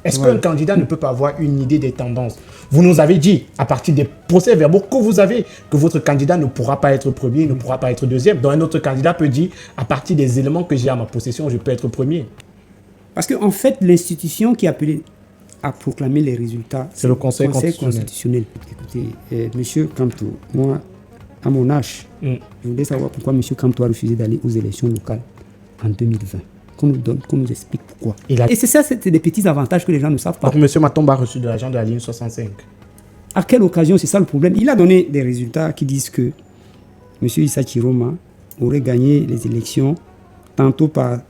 Est-ce qu'un candidat ne peut pas avoir une idée des tendances? Vous nous avez dit, à partir des procès-verbaux que vous avez, que votre candidat ne pourra pas être premier, ne pourra pas être deuxième. Donc un autre candidat peut dire, à partir des éléments que j'ai à ma possession, je peux être premier. Parce qu'en fait, l'institution qui est appelée à proclamer les résultats, c'est le Conseil constitutionnel. Écoutez, monsieur Kamto, moi, à mon âge, je voulais savoir pourquoi monsieur Kamto a refusé d'aller aux élections locales en 2020. Qu'on nous explique pourquoi. Et c'est ça, c'est des petits avantages que les gens ne savent pas. Donc, M. Matomba a reçu de l'argent de la ligne 65. À quelle occasion? C'est ça le problème. Il a donné des résultats qui disent que M. Issa Chiroma aurait gagné les élections tantôt à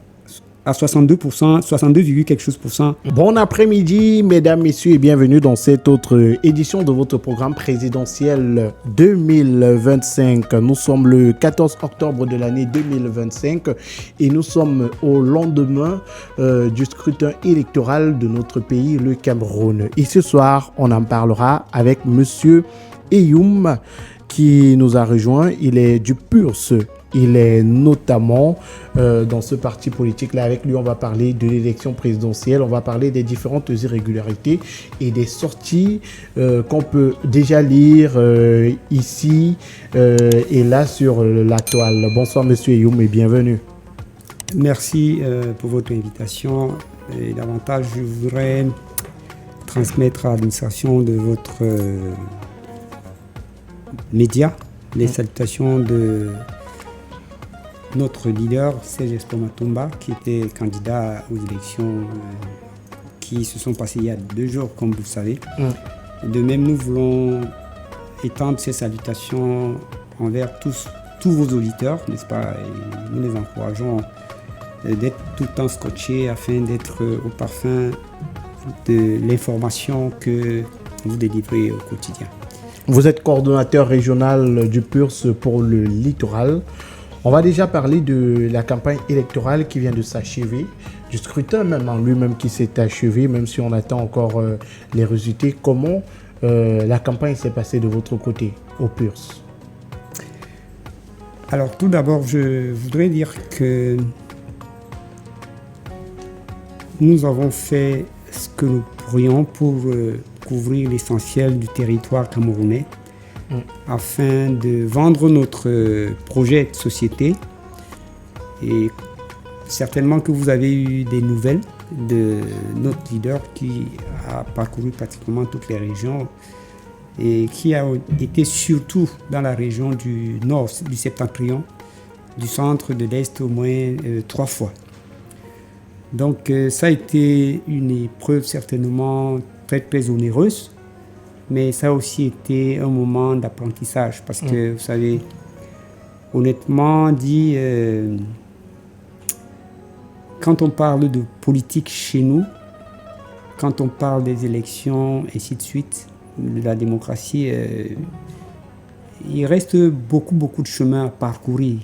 62%, 62, quelque chose %. Bon après-midi, mesdames, messieurs, et bienvenue dans cette autre édition de votre programme présidentiel 2025. Nous sommes le 14 octobre de l'année 2025 et nous sommes au lendemain du scrutin électoral de notre pays, le Cameroun. Et ce soir, on en parlera avec Monsieur Eyoum qui nous a rejoint. Il est du PURS. Il est notamment dans ce parti politique-là. Avec lui, on va parler de l'élection présidentielle, on va parler des différentes irrégularités et des sorties qu'on peut déjà lire ici et là sur la toile. Bonsoir, Monsieur Eyoum, et bienvenue. Merci pour votre invitation. Et davantage, je voudrais transmettre à l'administration de votre média les salutations de notre leader, Serge Espoir Matomba, qui était candidat aux élections qui se sont passées il y a 2 jours, comme vous le savez. De même, nous voulons étendre ces salutations envers tous vos auditeurs, n'est-ce pas? Et nous les encourageons d'être tout le temps scotchés afin d'être au parfum de l'information que vous délivrez au quotidien. Vous êtes coordonnateur régional du PURS pour le littoral. On va déjà parler de la campagne électorale qui vient de s'achever, du scrutin même en lui-même qui s'est achevé, même si on attend encore les résultats. Comment la campagne s'est passée de votre côté, au PURS? Alors tout d'abord, je voudrais dire que nous avons fait ce que nous pourrions pour couvrir l'essentiel du territoire camerounais, afin de vendre notre projet de société. Et certainement que vous avez eu des nouvelles de notre leader qui a parcouru pratiquement toutes les régions et qui a été surtout dans la région du nord, du septentrion, du centre, de l'est au moins 3 fois. Donc ça a été une épreuve certainement très très onéreuse. Mais ça a aussi été un moment d'apprentissage parce que, vous savez, honnêtement dit, quand on parle de politique chez nous, quand on parle des élections, et ainsi de suite, de la démocratie, il reste beaucoup de chemin à parcourir.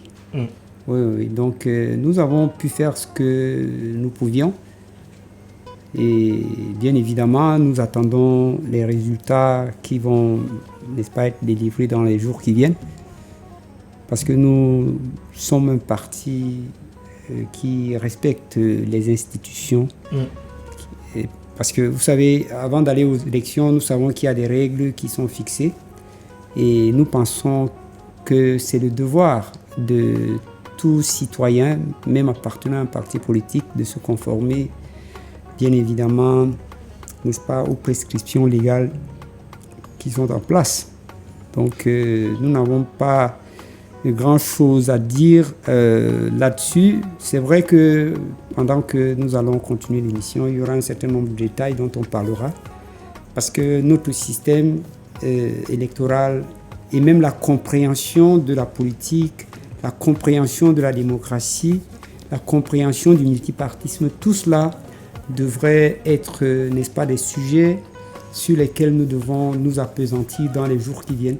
Oui. Donc, nous avons pu faire ce que nous pouvions. Et bien évidemment, nous attendons les résultats qui vont, n'est-ce pas, être délivrés dans les jours qui viennent. Parce que nous sommes un parti qui respecte les institutions. Parce que vous savez, avant d'aller aux élections, nous savons qu'il y a des règles qui sont fixées. Et nous pensons que c'est le devoir de tout citoyen, même appartenant à un parti politique, de se conformer bien évidemment, n'est-ce pas, aux prescriptions légales qui sont en place. Donc, nous n'avons pas grand-chose à dire là-dessus. C'est vrai que pendant que nous allons continuer l'émission, il y aura un certain nombre de détails dont on parlera. Parce que notre système électoral et même la compréhension de la politique, la compréhension de la démocratie, la compréhension du multipartisme, tout cela devraient être, n'est-ce pas, des sujets sur lesquels nous devons nous appesantir dans les jours qui viennent,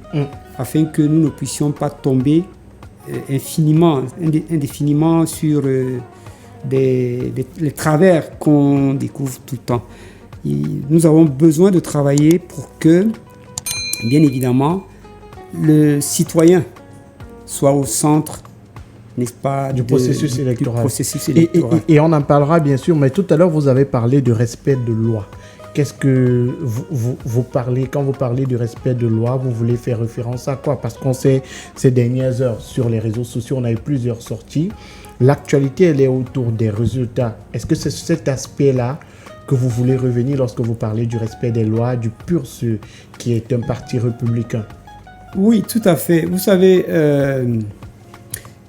afin que nous ne puissions pas tomber indéfiniment sur les travers qu'on découvre tout le temps. Nous avons besoin de travailler pour que, bien évidemment, le citoyen soit au centre n'est-ce pas, du processus électoral. Du processus électoral. Et on en parlera bien sûr, mais tout à l'heure vous avez parlé du respect de loi. Qu'est-ce que vous parlez, quand vous parlez du respect de loi, vous voulez faire référence à quoi? Parce qu'on sait, ces dernières heures, sur les réseaux sociaux, on a eu plusieurs sorties. L'actualité, elle est autour des résultats. Est-ce que c'est cet aspect-là que vous voulez revenir lorsque vous parlez du respect des lois, du PURSE, qui est un parti républicain? Oui, tout à fait. Vous savez,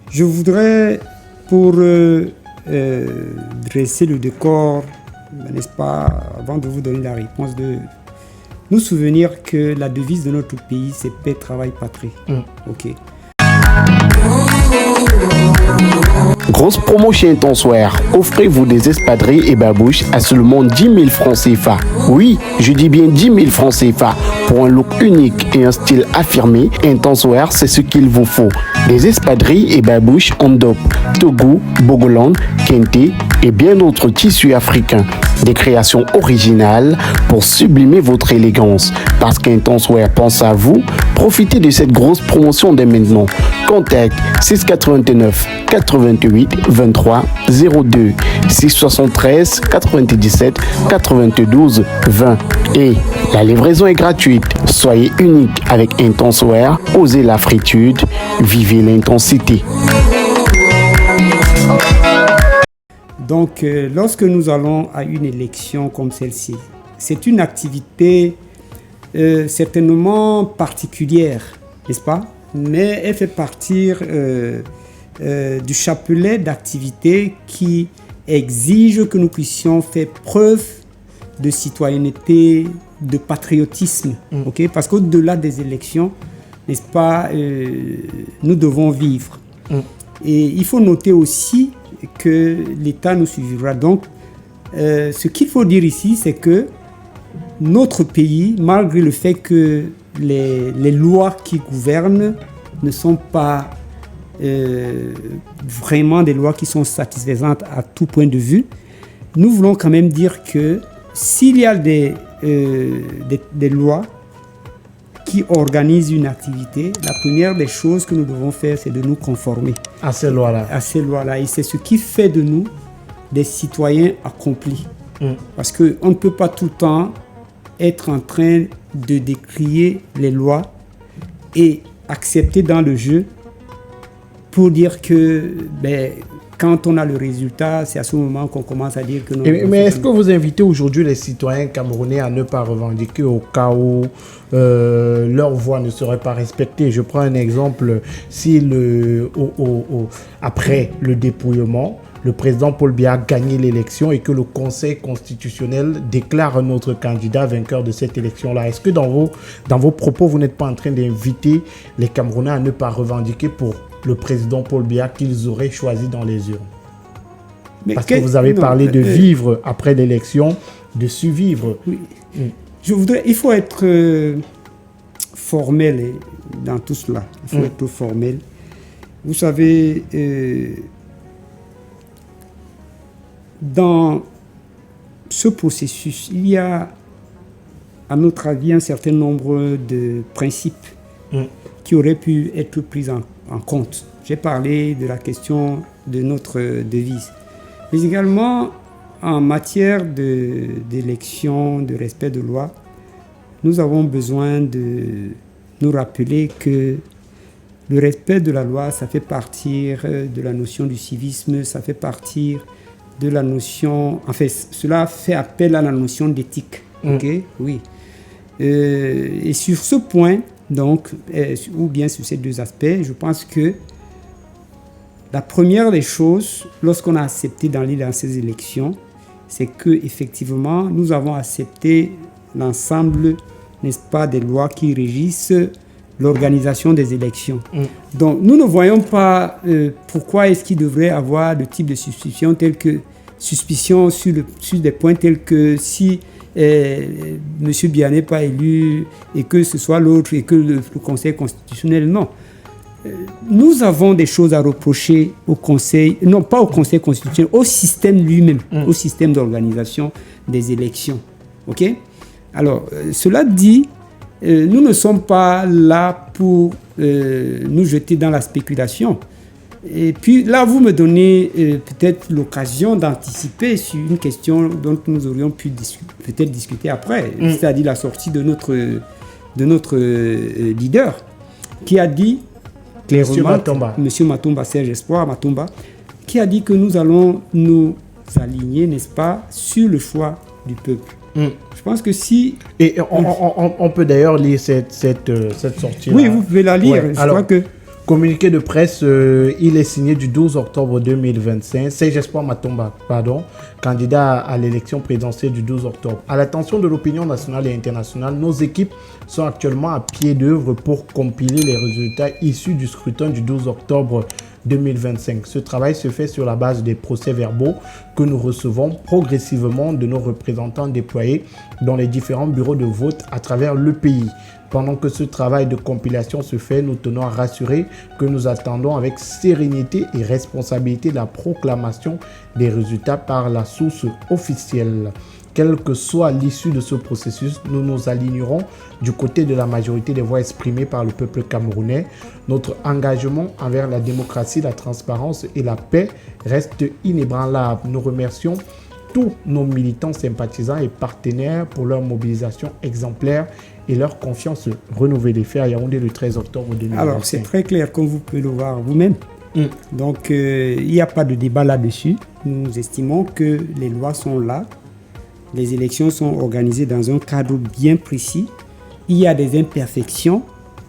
je voudrais, pour dresser le décor, n'est-ce pas, avant de vous donner la réponse, de nous souvenir que la devise de notre pays, c'est paix, travail, patrie. Ok. Grosse promo chez Intenseware. Offrez-vous des espadrilles et babouches à seulement 10 000 francs CFA. Oui, je dis bien 10 000 francs CFA. Pour un look unique et un style affirmé, Intenseware, c'est ce qu'il vous faut. Des espadrilles et babouches en dope, Togo, Bogoland, Kente et bien d'autres tissus africains. Des créations originales pour sublimer votre élégance. Parce qu'Intenseware pense à vous, profitez de cette grosse promotion dès maintenant. Contact 689 88 23 02 673 97 92 20 et la livraison est gratuite. Soyez unique avec Intenseware, osez la fritude, vivez l'intensité. Donc, lorsque nous allons à une élection comme celle-ci, c'est une activité certainement particulière, n'est-ce pas? Mais elle fait partie du chapelet d'activités qui exige que nous puissions faire preuve de citoyenneté, de patriotisme, ok? Parce qu'au-delà des élections, n'est-ce pas, nous devons vivre. Et il faut noter aussi que l'État nous suivra. Donc, ce qu'il faut dire ici, c'est que notre pays, malgré le fait que les lois qui gouvernent ne sont pas vraiment des lois qui sont satisfaisantes à tout point de vue, nous voulons quand même dire que s'il y a des lois qui organisent une activité, la première des choses que nous devons faire, c'est de nous conformer à ces lois-là. À ces lois-là. Et c'est ce qui fait de nous des citoyens accomplis. Parce qu'on ne peut pas tout le temps être en train de décrier les lois et accepter dans le jeu pour dire que quand on a le résultat, c'est à ce moment qu'on commence à dire que... Mais est-ce que vous invitez aujourd'hui les citoyens camerounais à ne pas revendiquer au cas où leur voix ne serait pas respectée? Je prends un exemple. Si après le dépouillement, le président Paul Biya a gagné l'élection et que le Conseil constitutionnel déclare notre candidat vainqueur de cette élection-là, est-ce que dans vos propos, vous n'êtes pas en train d'inviter les Camerounais à ne pas revendiquer pour le président Paul Biya qu'ils auraient choisi dans les urnes? Parce que vous avez parlé de vivre après l'élection, de survivre. Oui. Il faut être formel dans tout cela. Il faut être formel. Vous savez, dans ce processus, il y a, à notre avis, un certain nombre de principes qui auraient pu être pris en compte. J'ai parlé de la question de notre devise. Mais également, en matière d'élection, de respect de loi, nous avons besoin de nous rappeler que le respect de la loi, ça fait partie de la notion du civisme, ça fait partie de la notion... En fait, cela fait appel à la notion d'éthique. Ok? Oui. Et sur ce point, donc, ou bien sur ces deux aspects, je pense que la première des choses, lorsqu'on a accepté d'aller dans ces élections, c'est qu'effectivement, nous avons accepté l'ensemble, n'est-ce pas, des lois qui régissent l'organisation des élections. Donc, nous ne voyons pas pourquoi est-ce qu'il devrait avoir le type de suspicion sur des points tels que si M. Biya n'est pas élu et que ce soit l'autre et que le Conseil constitutionnel, non. Nous avons des choses à reprocher au Conseil, non pas au Conseil constitutionnel, au système lui-même, au système d'organisation des élections. Ok? Alors, cela dit, nous ne sommes pas là pour nous jeter dans la spéculation. Et puis là, vous me donnez peut-être l'occasion d'anticiper sur une question dont nous aurions pu peut-être discuter après, c'est-à-dire la sortie de notre leader, qui a dit clairement, Monsieur Matomba, Serge Espoir Matomba, qui a dit que nous allons nous aligner, n'est-ce pas, sur le choix du peuple. Je pense que si... Et on peut d'ailleurs lire cette sortie-là. Oui, vous pouvez la lire. Ouais. Alors, crois que... Communiqué de presse, il est signé du 12 octobre 2025. Serge Espoir Matomba, candidat à l'élection présidentielle du 12 octobre. À l'attention de l'opinion nationale et internationale, nos équipes sont actuellement à pied d'œuvre pour compiler les résultats issus du scrutin du 12 octobre 2025. Ce travail se fait sur la base des procès-verbaux que nous recevons progressivement de nos représentants déployés dans les différents bureaux de vote à travers le pays. Pendant que ce travail de compilation se fait, nous tenons à rassurer que nous attendons avec sérénité et responsabilité la proclamation des résultats par la source officielle. Quelle que soit l'issue de ce processus, nous nous alignerons du côté de la majorité des voix exprimées par le peuple camerounais. Notre engagement envers la démocratie, la transparence et la paix reste inébranlable. Nous remercions tous nos militants, sympathisants et partenaires pour leur mobilisation exemplaire et leur confiance renouvelée. Fait à Yaoundé le 13 octobre 2025. Alors, c'est très clair, comme vous pouvez le voir vous-même. Donc, il n'y a pas de débat là-dessus. Nous estimons que les lois sont là. Les élections sont organisées dans un cadre bien précis. Il y a des imperfections,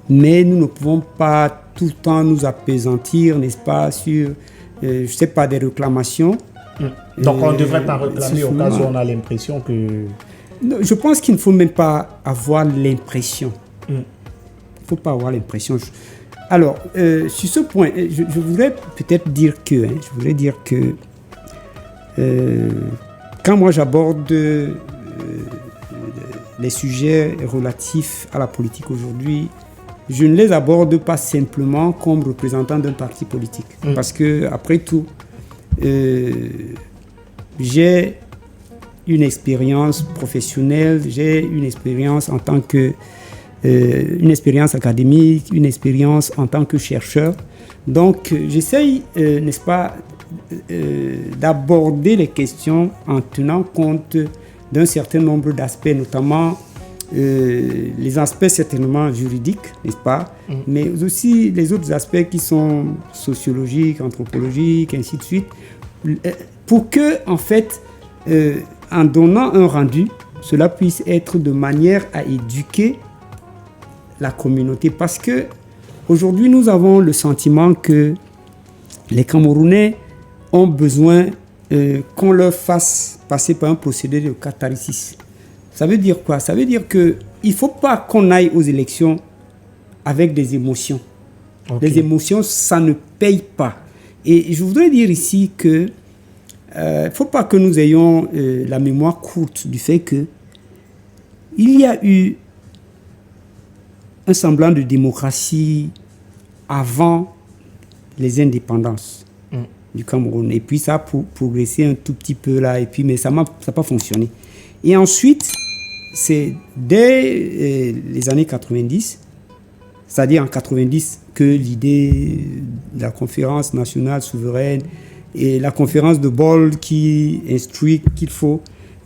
mais nous ne pouvons pas tout le temps nous appesantir, n'est-ce pas, sur, je ne sais pas, des réclamations. Donc, on ne devrait pas réclamer au cas où on a l'impression que... Je pense qu'il ne faut même pas avoir l'impression. Il ne faut pas avoir l'impression. Alors, sur ce point, je voudrais peut-être dire que... quand moi j'aborde les sujets relatifs à la politique aujourd'hui, je ne les aborde pas simplement comme représentant d'un parti politique. Parce que, après tout, j'ai une expérience professionnelle, j'ai une expérience en tant que une expérience académique, une expérience en tant que chercheur. Donc, j'essaye, n'est-ce pas, d'aborder les questions en tenant compte d'un certain nombre d'aspects, notamment les aspects certainement juridiques, n'est-ce pas, mais aussi les autres aspects qui sont sociologiques, anthropologiques, ainsi de suite, pour que, en fait, en donnant un rendu, cela puisse être de manière à éduquer la communauté. Parce que aujourd'hui, nous avons le sentiment que les Camerounais ont besoin qu'on leur fasse passer par un procédé de catharsis. Ça veut dire quoi? Ça veut dire qu'il ne faut pas qu'on aille aux élections avec des émotions. Okay. Les émotions, ça ne paye pas. Et je voudrais dire ici que il ne faut pas que nous ayons la mémoire courte du fait que il y a eu un semblant de démocratie avant les indépendances du Cameroun. Et puis ça a progressé un tout petit peu là, et puis, mais ça n'a pas fonctionné. Et ensuite, c'est dès les années 90, c'est-à-dire en 90, que l'idée de la conférence nationale souveraine et la conférence de Bâle qui instruit qu'il faut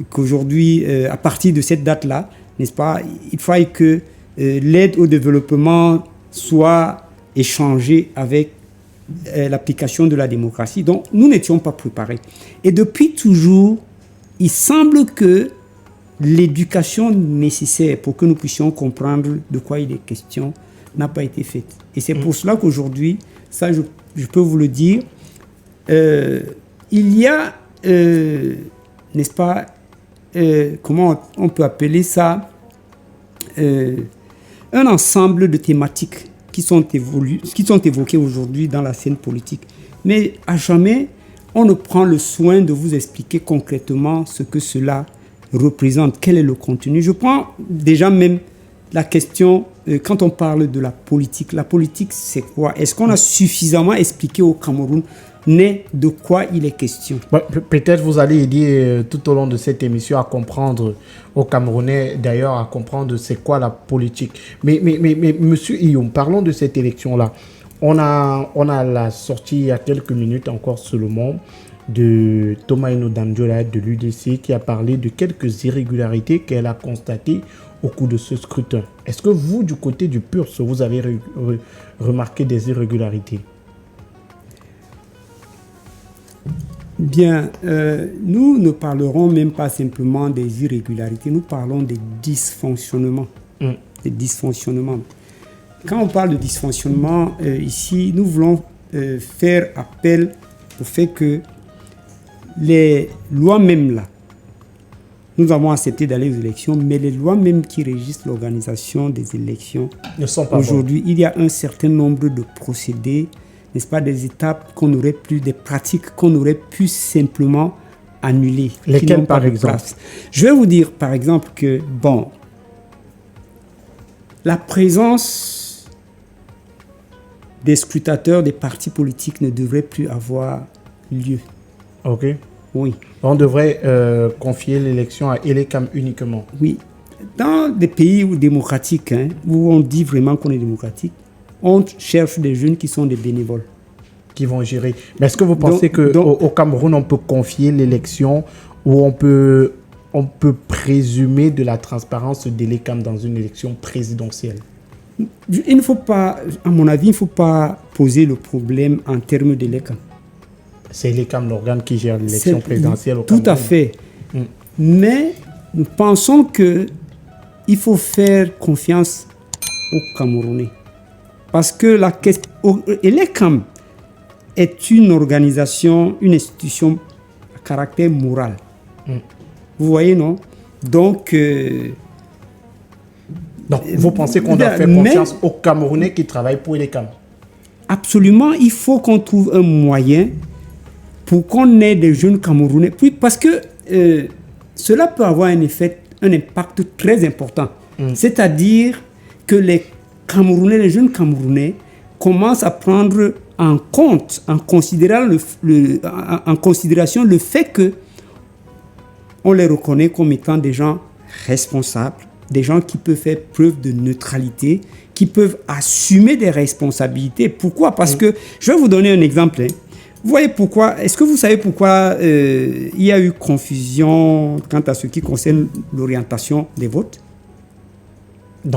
qu'aujourd'hui, à partir de cette date-là, n'est-ce pas, il faille que l'aide au développement soit échangée avec l'application de la démocratie. Donc, nous n'étions pas préparés. Et depuis toujours, il semble que l'éducation nécessaire pour que nous puissions comprendre de quoi il est question n'a pas été faite. Et c'est pour cela qu'aujourd'hui, ça je peux vous le dire, il y a, n'est-ce pas, comment on peut appeler ça, un ensemble de thématiques qui sont évoquées aujourd'hui dans la scène politique. Mais à jamais, on ne prend le soin de vous expliquer concrètement ce que cela représente, quel est le contenu. Je prends déjà même la question, quand on parle de la politique c'est quoi? Est-ce qu'on a suffisamment expliqué au Cameroun de quoi il est question? Peut-être vous allez aider tout au long de cette émission à comprendre, aux Camerounais d'ailleurs, à comprendre c'est quoi la politique. Mais Monsieur Iyom, parlons de cette élection-là. On a la sortie il y a quelques minutes encore seulement de Tomaino Damdiola de l'UDC qui a parlé de quelques irrégularités qu'elle a constatées au cours de ce scrutin. Est-ce que vous, du côté du PURS, vous avez remarqué des irrégularités? Bien, nous ne parlerons même pas simplement des irrégularités, nous parlons des dysfonctionnements. Des dysfonctionnements. Quand on parle de dysfonctionnement, ici, nous voulons faire appel au fait que les lois même là, nous avons accepté d'aller aux élections, mais les lois même qui régissent l'organisation des élections ne sont pas aujourd'hui, il y a un certain nombre de procédés, n'est-ce pas, des étapes qu'on aurait pu, des pratiques qu'on aurait pu simplement annuler. Lesquelles par exemple? Je vais vous dire par exemple que, bon, la présence des scrutateurs des partis politiques ne devrait plus avoir lieu. Ok. Oui. On devrait confier l'élection à Elekam uniquement. Oui. Dans des pays démocratiques, où on dit vraiment qu'on est démocratique, on cherche des jeunes qui sont des bénévoles. Qui vont gérer. Mais est-ce que vous pensez qu'au Cameroun, on peut confier l'élection ou on peut présumer de la transparence d'Elekam dans une élection présidentielle? Il ne faut pas, à mon avis, il ne faut pas poser le problème en termes d'Elekam. C'est Elekam, l'organe qui gère l'élection présidentielle au Cameroun. Tout à fait. Mais nous pensons qu'il faut faire confiance aux Camerounais. Parce que Elekam est une organisation, une institution à caractère moral. Vous voyez, non? Donc, vous pensez qu'on doit faire confiance aux Camerounais qui travaillent pour Elekam? Absolument, il faut qu'on trouve un moyen pour qu'on ait des jeunes Camerounais. Puis parce que cela peut avoir un impact très important. C'est-à-dire que les Camerounais, les jeunes Camerounais, commencent à prendre en compte, en considération le fait que on les reconnaît comme étant des gens responsables, des gens qui peuvent faire preuve de neutralité, qui peuvent assumer des responsabilités. Pourquoi? Parce que, je vais vous donner un exemple. Vous voyez pourquoi? Est-ce que vous savez pourquoi il y a eu confusion quant à ce qui concerne l'orientation des votes?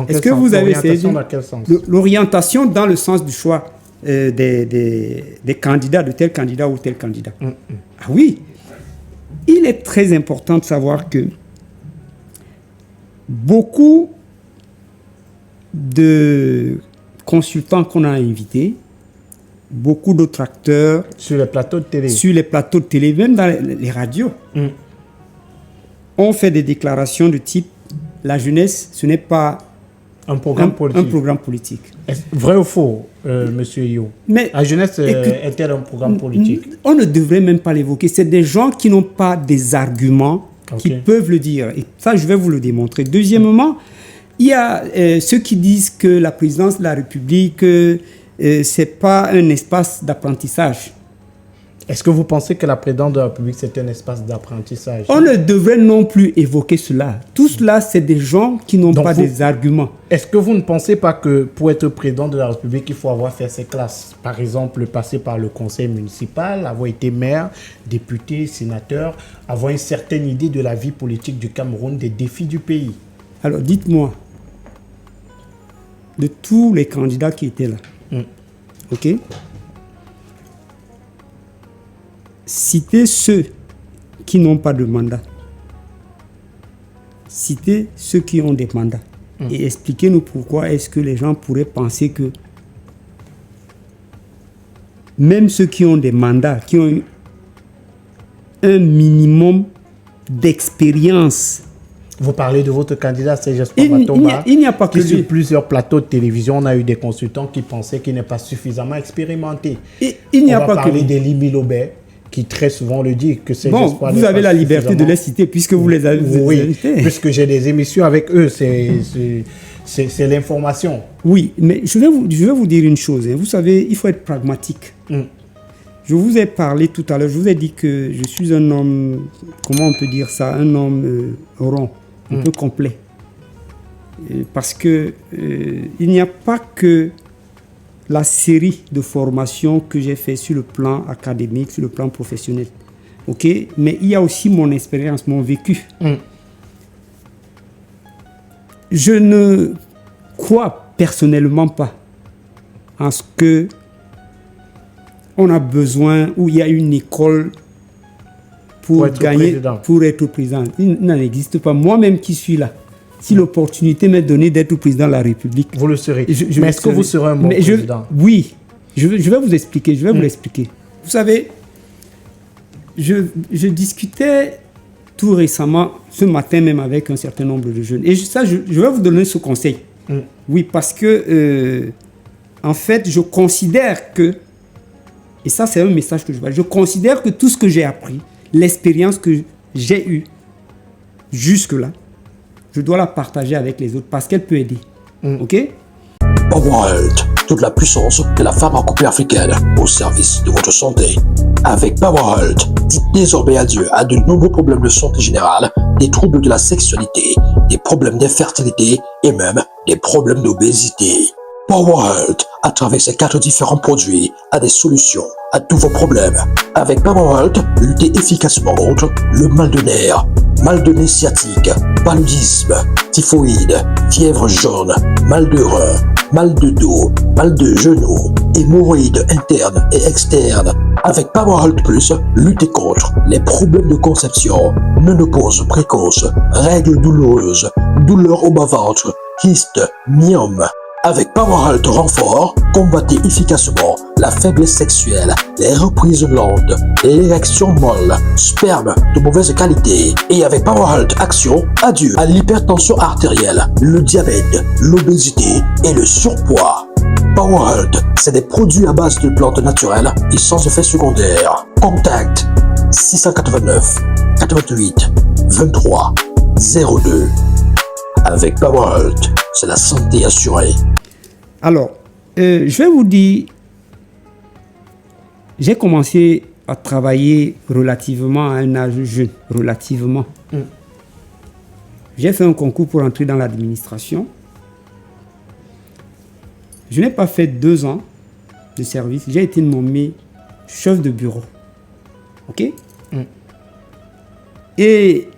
Est-ce que vous avez essayé dans quel sens? L'orientation dans le sens du choix des candidats, de tel candidat ou tel candidat. Ah oui, il est très important de savoir que beaucoup de consultants qu'on a invités, beaucoup d'autres acteurs sur les plateaux de télé, même dans les radios, ont fait des déclarations de type la jeunesse, ce n'est pas un programme politique. Vrai ou faux, monsieur Yo? Mais la jeunesse est-elle un programme politique? On ne devrait même pas l'évoquer. C'est des gens qui n'ont pas des arguments qui peuvent le dire. Et ça, je vais vous le démontrer. Deuxièmement, il y a ceux qui disent que la présidence de la République, ce n'est pas un espace d'apprentissage. Est-ce que vous pensez que la présidence de la République, c'est un espace d'apprentissage? On ne devrait non plus évoquer cela. Tout cela, c'est des gens qui n'ont pas des arguments. Est-ce que vous ne pensez pas que pour être président de la République, il faut avoir fait ses classes? Par exemple, passer par le conseil municipal, avoir été maire, député, sénateur, avoir une certaine idée de la vie politique du Cameroun, des défis du pays? Alors, dites-moi, de tous les candidats qui étaient là, ok? Citez ceux qui n'ont pas de mandat. Citez ceux qui ont des mandats. Et expliquez-nous pourquoi est-ce que les gens pourraient penser que même ceux qui ont des mandats, qui ont eu un minimum d'expérience. Vous parlez de votre candidat, c'est Jesper Matomba. Il n'y a pas que lui. Sur plusieurs plateaux de télévision, on a eu des consultants qui pensaient qu'il n'est pas suffisamment expérimenté. Il n'y a pas que lui. On va parler d'Elie Milobert, qui très souvent le dit que c'est vous avez la liberté de les citer puisque vous les avez invités. Puisque j'ai des émissions avec eux, c'est l'information. Oui, mais je vais vous dire une chose. Vous savez, il faut être pragmatique. Je vous ai parlé tout à l'heure, je vous ai dit que je suis un homme, comment on peut dire ça, un homme rond, un peu complet. Parce que il n'y a pas que la série de formations que j'ai fait sur le plan académique, sur le plan professionnel. Ok, mais il y a aussi mon expérience, mon vécu. Je ne crois personnellement pas en ce que on a besoin, ou il y a une école pour gagner, pour être président. Il n'en existe pas. Moi-même qui suis là, si l'opportunité m'est donnée d'être président de la République, vous le serez. Mais est-ce que vous serez un bon président? Oui, je vais vous expliquer. Je vais vous l'expliquer. Vous savez, je discutais tout récemment, ce matin même, avec un certain nombre de jeunes. Et ça, je vais vous donner ce conseil. Oui, parce que, en fait, je considère que, et ça, c'est un message que je considère que tout ce que j'ai appris, l'expérience que j'ai eue jusque-là, je dois la partager avec les autres parce qu'elle peut aider. Ok? PowerHealth, toute la puissance de la pharmacopée africaine au service de votre santé. Avec PowerHealth, dites désormais adieu à de nombreux problèmes de santé générale, des troubles de la sexualité, des problèmes d'infertilité et même des problèmes d'obésité. PowerHealth, à travers ses 4 différents produits, a des solutions à tous vos problèmes. Avec PowerHealth, luttez efficacement contre le mal de nerfs, mal de nez sciatique, paludisme, typhoïde, fièvre jaune, mal de rein, mal de dos, mal de genoux, hémorroïdes internes et externes. Avec PowerHealth Plus, luttez contre les problèmes de conception, ménopause précoce, règles douloureuses, douleurs au bas-ventre, kystes, myomes. Avec PowerHealth Renfort, combattez efficacement la faiblesse sexuelle, les reprises lentes, l'érection molle, sperme de mauvaise qualité. Et avec PowerHealth Action, adieu à l'hypertension artérielle, le diabète, l'obésité et le surpoids. PowerHealth, c'est des produits à base de plantes naturelles et sans effet secondaire. Contact 689 88 23 02. Avec PowerHealth, c'est la santé assurée. Alors, je vais vous dire, j'ai commencé à travailler relativement à un âge jeune, relativement. J'ai fait un concours pour entrer dans l'administration. Je n'ai pas fait 2 ans de service. J'ai été nommé chef de bureau. OK? Et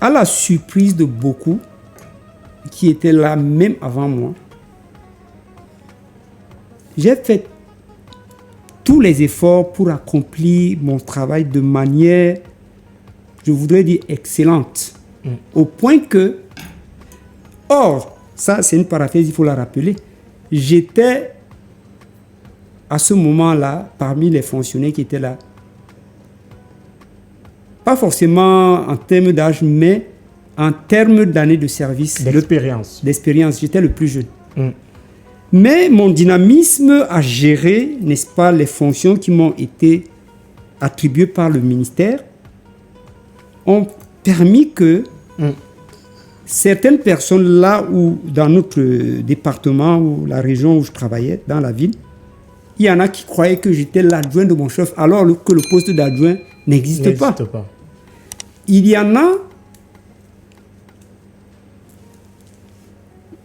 à la surprise de beaucoup qui étaient là même avant moi, j'ai fait tous les efforts pour accomplir mon travail de manière, je voudrais dire, excellente. Au point que, or, ça c'est une paraphrase, il faut la rappeler, j'étais à ce moment-là parmi les fonctionnaires qui étaient là. Pas forcément en termes d'âge, mais en termes d'années de service. D'expérience, j'étais le plus jeune. Mais mon dynamisme à gérer, n'est-ce pas, les fonctions qui m'ont été attribuées par le ministère ont permis que certaines personnes là où, dans notre département ou la région où je travaillais, dans la ville, il y en a qui croyaient que j'étais l'adjoint de mon chef, alors que le poste d'adjoint n'existe pas. Il y en a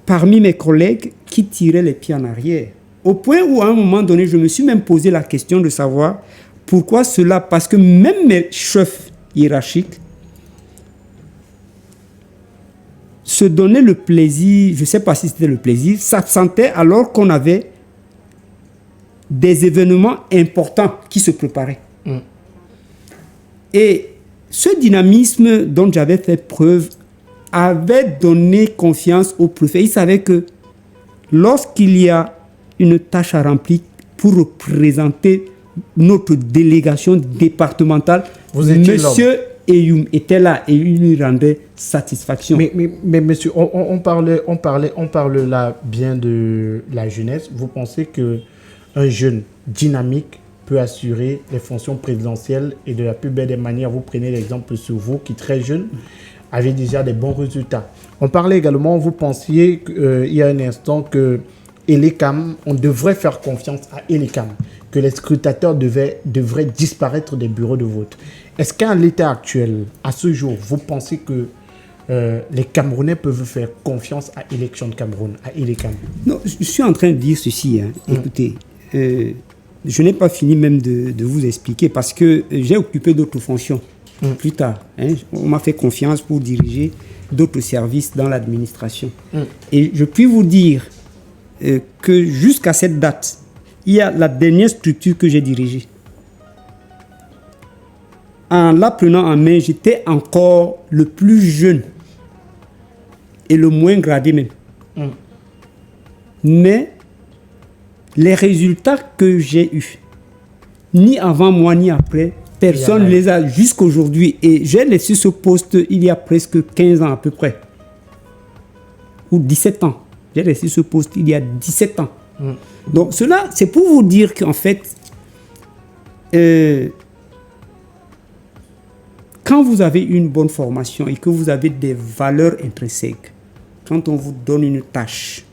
parmi mes collègues qui tiraient les pieds en arrière. Au point où, à un moment donné, je me suis même posé la question de savoir pourquoi cela. Parce que même mes chefs hiérarchiques se donnaient le plaisir, je ne sais pas si c'était le plaisir, s'absentaient alors qu'on avait des événements importants qui se préparaient. Et ce dynamisme dont j'avais fait preuve avait donné confiance au préfet. Il savait que lorsqu'il y a une tâche à remplir pour représenter notre délégation départementale, Monsieur Eyoum était là et il lui rendait satisfaction. Mais monsieur, on parle là bien de la jeunesse. Vous pensez qu'un jeune dynamique peut assurer les fonctions présidentielles et de la plus belle des manières? Vous prenez l'exemple sur vous qui, très jeune, avait déjà des bons résultats. On parlait également, vous pensiez il y a un instant que Elecam, on devrait faire confiance à Elecam, que les scrutateurs devraient disparaître des bureaux de vote. Est-ce qu'à l'état actuel, à ce jour, vous pensez que les Camerounais peuvent faire confiance à Élections de Cameroun, à Elecam? Non, je suis en train de dire ceci. Écoutez, je n'ai pas fini même de vous expliquer parce que j'ai occupé d'autres fonctions plus tard. On m'a fait confiance pour diriger d'autres services dans l'administration. Et je puis vous dire que jusqu'à cette date, il y a la dernière structure que j'ai dirigée. En la prenant en main, j'étais encore le plus jeune et le moins gradé même. Mais les résultats que j'ai eus, ni avant moi ni après, personne ne les a jusqu'aujourd'hui. Et j'ai laissé ce poste il y a presque 15 ans à peu près. Ou 17 ans. J'ai laissé ce poste il y a 17 ans. Donc cela, c'est pour vous dire qu'en fait, quand vous avez une bonne formation et que vous avez des valeurs intrinsèques, quand on vous donne une tâche,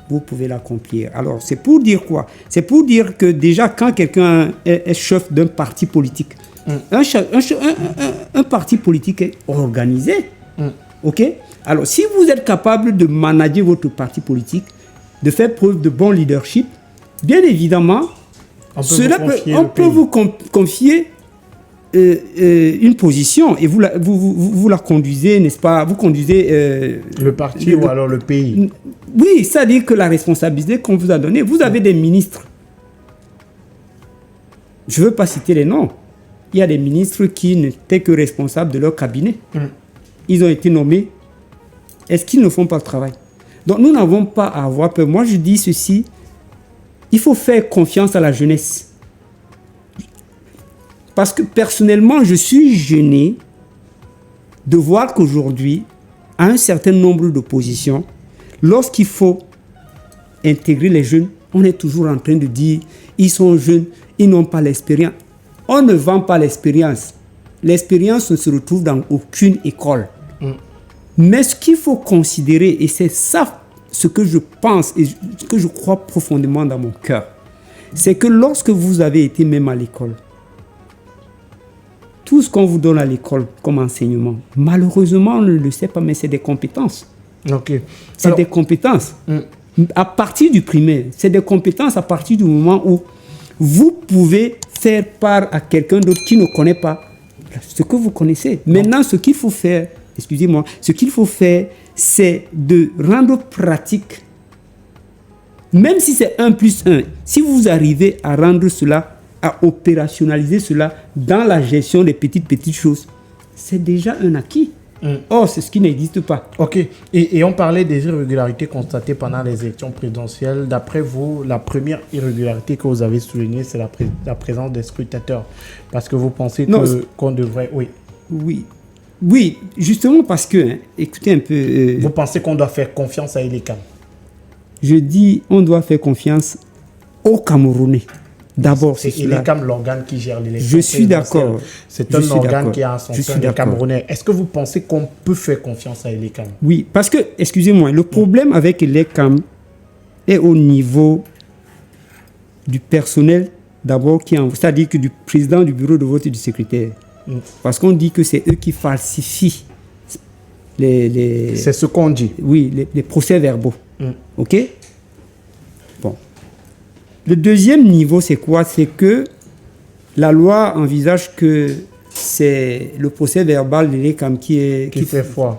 vous pouvez l'accomplir. Alors, c'est pour dire quoi? C'est pour dire que déjà, quand quelqu'un est chef d'un parti politique, un parti politique est organisé. OK? Alors, si vous êtes capable de manager votre parti politique, de faire preuve de bon leadership, bien évidemment, on peut vous confier une position et vous la conduisez, n'est-ce pas? Vous conduisez le parti ou alors le pays. Oui, c'est-à-dire que la responsabilité qu'on vous a donnée, vous avez des ministres. Je ne veux pas citer les noms. Il y a des ministres qui n'étaient que responsables de leur cabinet. Ils ont été nommés. Est-ce qu'ils ne font pas le travail? Donc nous n'avons pas à avoir peur. Moi, je dis ceci. Il faut faire confiance à la jeunesse. Parce que personnellement, je suis gêné de voir qu'aujourd'hui, à un certain nombre de positions, lorsqu'il faut intégrer les jeunes, on est toujours en train de dire ils sont jeunes, ils n'ont pas l'expérience. On ne vend pas l'expérience. L'expérience ne se retrouve dans aucune école. Mais ce qu'il faut considérer, et c'est ça ce que je pense et ce que je crois profondément dans mon cœur, c'est que lorsque vous avez été même à l'école, tout ce qu'on vous donne à l'école comme enseignement, malheureusement, on ne le sait pas, mais c'est des compétences. C'est des compétences. À partir du primaire, c'est des compétences à partir du moment où vous pouvez faire part à quelqu'un d'autre qui ne connaît pas ce que vous connaissez. Maintenant, ce qu'il faut faire, excusez-moi, ce qu'il faut faire, c'est de rendre pratique, même si c'est 1 plus 1, si vous arrivez à rendre cela, à opérationnaliser cela dans la gestion des petites choses, c'est déjà un acquis. Or, c'est ce qui n'existe pas. OK. Et on parlait des irrégularités constatées pendant les élections présidentielles. D'après vous, la première irrégularité que vous avez soulignée, c'est la présence des scrutateurs. Parce que vous pensez qu'on devrait... Oui, justement parce que, écoutez un peu... vous pensez qu'on doit faire confiance à Elecam? Je dis, on doit faire confiance aux Camerounais. D'abord, c'est Elecam l'organe qui gère l'élection. Je suis d'accord. C'est un organe qui a en son sein les Camerounais. Est-ce que vous pensez qu'on peut faire confiance à Elecam? Oui, parce que, excusez-moi, le problème avec Elecam est au niveau du personnel, d'abord, c'est-à-dire que du président du bureau de vote et du secrétaire. Parce qu'on dit que c'est eux qui falsifient c'est ce qu'on dit. Oui, les procès-verbaux. OK? Bon. Le deuxième niveau, c'est quoi? C'est que la loi envisage que c'est le procès-verbal de l'ECAM qui fait foi.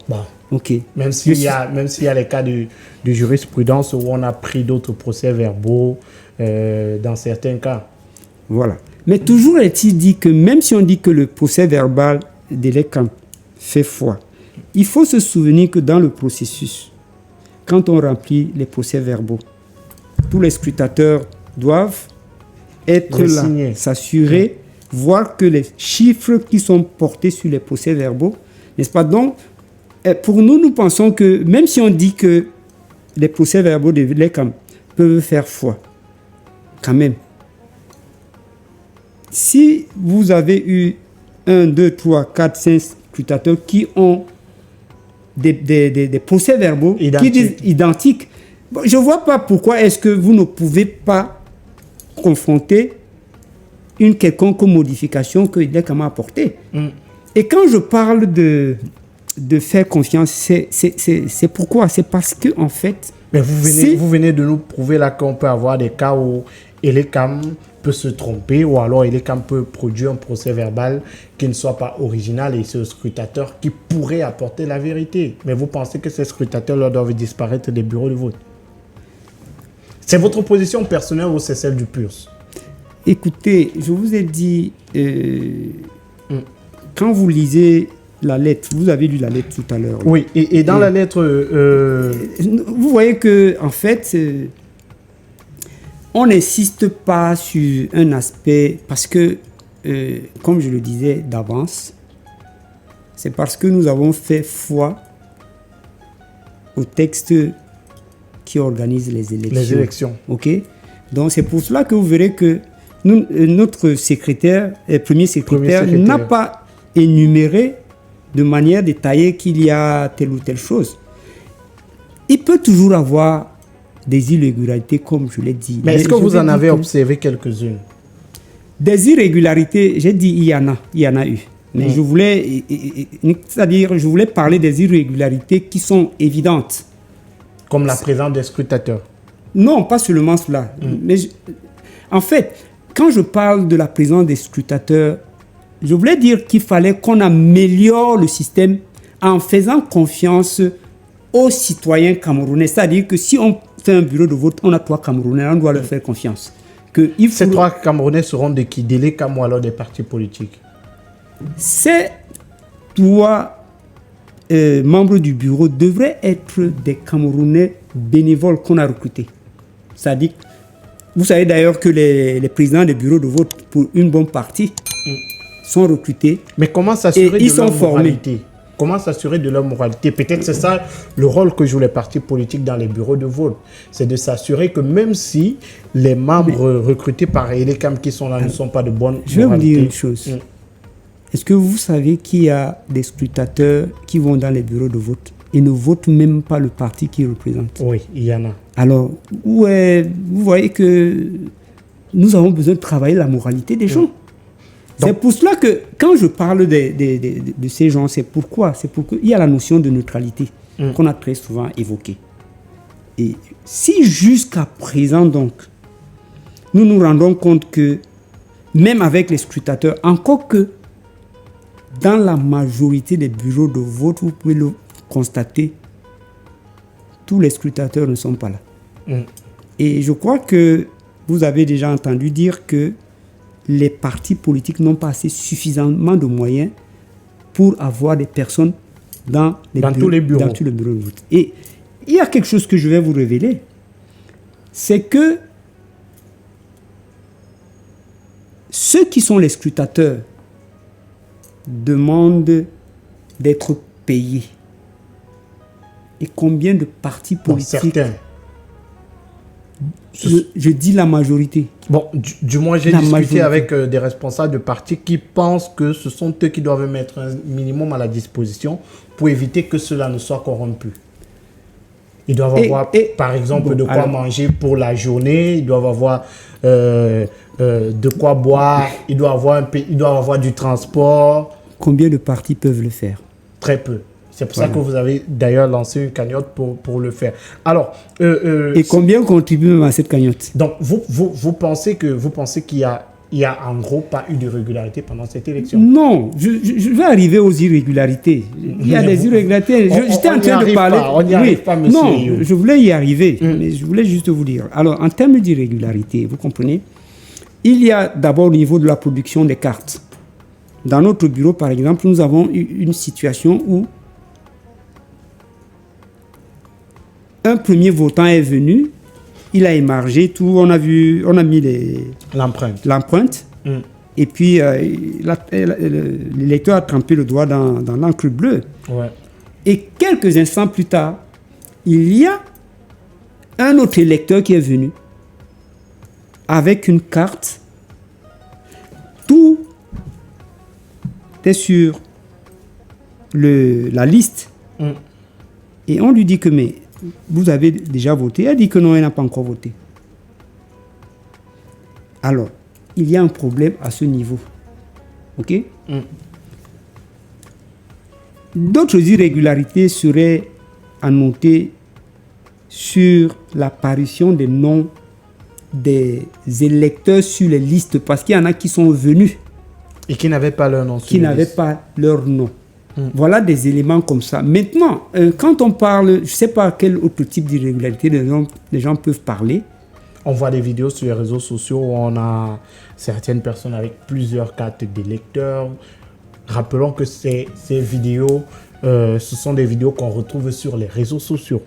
Bon. OK. Même s'il y a les cas de jurisprudence où on a pris d'autres procès-verbaux dans certains cas. Voilà. Mais toujours est-il dit que même si on dit que le procès-verbal de l'ECAM fait foi, il faut se souvenir que dans le processus, quand on remplit les procès-verbaux, tous les scrutateurs doivent être là, s'assurer, voir que les chiffres qui sont portés sur les procès-verbaux, n'est-ce pas? Donc, pour nous, nous pensons que même si on dit que les procès-verbaux de l'ECAM peuvent faire foi, quand même, si vous avez eu 1, 2, 3, 4, 5 scrutateurs qui ont des procès-verbaux qui disent identiques, je ne vois pas pourquoi est-ce que vous ne pouvez pas confronter une quelconque modification que l'ECAM a apportée. Et quand je parle de de faire confiance, c'est pourquoi? C'est parce que, en fait... Mais vous venez de nous prouver là qu'on peut avoir des cas où Elekam peut se tromper ou alors Elekam peut produire un procès verbal qui ne soit pas original et c'est au scrutateur qui pourrait apporter la vérité. Mais vous pensez que ces scrutateurs doivent disparaître des bureaux de vote? C'est votre position personnelle ou c'est celle du PURS? Écoutez, je vous ai dit, quand vous lisez la lettre, vous avez lu la lettre tout à l'heure. Oui, et dans la lettre... Vous voyez que, en fait, on n'insiste pas sur un aspect, parce que, comme je le disais d'avance, c'est parce que nous avons fait foi au texte qui organise les élections. Les élections. OK? Donc, c'est pour cela que vous verrez que notre secrétaire, premier secrétaire, n'a pas énuméré de manière détaillée qu'il y a telle ou telle chose. Il peut toujours avoir des irrégularités, comme je l'ai dit. Mais est-ce que vous en avez observé quelques-unes? Des irrégularités, j'ai dit il y en a eu. Mais je voulais, c'est-à-dire, je voulais parler des irrégularités qui sont évidentes. Comme la présence des scrutateurs? Non, pas seulement cela. Mais en fait, quand je parle de la présence des scrutateurs, je voulais dire qu'il fallait qu'on améliore le système en faisant confiance aux citoyens camerounais. C'est-à-dire que si on fait un bureau de vote, on a 3 Camerounais, on doit leur faire confiance. Ces 3 Camerounais seront de qui? Des Lekam ou alors des partis politiques? Ces 3 membres du bureau devraient être des Camerounais bénévoles qu'on a recrutés. C'est-à-dire, vous savez d'ailleurs que les présidents des bureaux de vote, pour une bonne partie, sont recrutés. Mais comment s'assurer de leur moralité? Comment s'assurer de leur moralité? Peut-être c'est ça le rôle que jouent les partis politiques dans les bureaux de vote. C'est de s'assurer que même si les membres recrutés par Elekam qui sont là ne sont pas de bonne moralité. Je vais vous dire une chose. Est-ce que vous savez qu'il y a des scrutateurs qui vont dans les bureaux de vote et ne votent même pas le parti qu'ils représentent? Oui, il y en a. Alors, vous voyez que nous avons besoin de travailler la moralité des gens. C'est pour cela que quand je parle de ces gens, c'est pourquoi il y a la notion de neutralité qu'on a très souvent évoquée. Et si jusqu'à présent, donc, nous nous rendons compte que même avec les scrutateurs, encore que dans la majorité des bureaux de vote, vous pouvez le constater, tous les scrutateurs ne sont pas là. Et je crois que vous avez déjà entendu dire que les partis politiques n'ont pas assez suffisamment de moyens pour avoir des personnes dans tous les bureaux de vote. Et il y a quelque chose que je vais vous révéler, c'est que ceux qui sont les scrutateurs demandent d'être payés. Et combien de partis politiques? Certains. Je dis la majorité. Bon, du moins, j'ai discuté avec des responsables de partis qui pensent que ce sont eux qui doivent mettre un minimum à la disposition pour éviter que cela ne soit corrompu. Ils doivent avoir, par exemple, de quoi manger pour la journée, ils doivent avoir de quoi boire, ils doivent avoir du transport. Combien de partis peuvent le faire? Très peu. C'est pour ça que vous avez d'ailleurs lancé une cagnotte pour le faire. Alors, et combien contribue même à cette cagnotte? Donc, vous pensez qu'il y a en gros pas eu de régularité pendant cette élection? Non, je vais arriver aux irrégularités. Il y a des irrégularités. J'étais en train de parler. On n'y arrive pas, monsieur. Non, je voulais y arriver. Mais je voulais juste vous dire. Alors, en termes d'irrégularité, vous comprenez, il y a d'abord au niveau de la production des cartes. Dans notre bureau, par exemple, nous avons eu une situation où un premier votant est venu, il a émargé tout, on a mis l'empreinte, et puis l'électeur a trempé le doigt dans l'encre bleue. Ouais. Et quelques instants plus tard, il y a un autre électeur qui est venu avec une carte. Tout est sur la liste. Et on lui dit que mais vous avez déjà voté. Elle dit que non, elle n'a pas encore voté. Alors, il y a un problème à ce niveau. OK? D'autres irrégularités seraient à noter sur l'apparition des noms des électeurs sur les listes, parce qu'il y en a qui sont venus Et qui n'avaient pas leur nom. qui n'avaient pas leur nom. Voilà des éléments comme ça. Maintenant, quand on parle, je ne sais pas quel autre type d'irrégularité les gens peuvent parler. On voit des vidéos sur les réseaux sociaux où on a certaines personnes avec plusieurs cartes d'électeurs. Rappelons que ces vidéos, ce sont des vidéos qu'on retrouve sur les réseaux sociaux.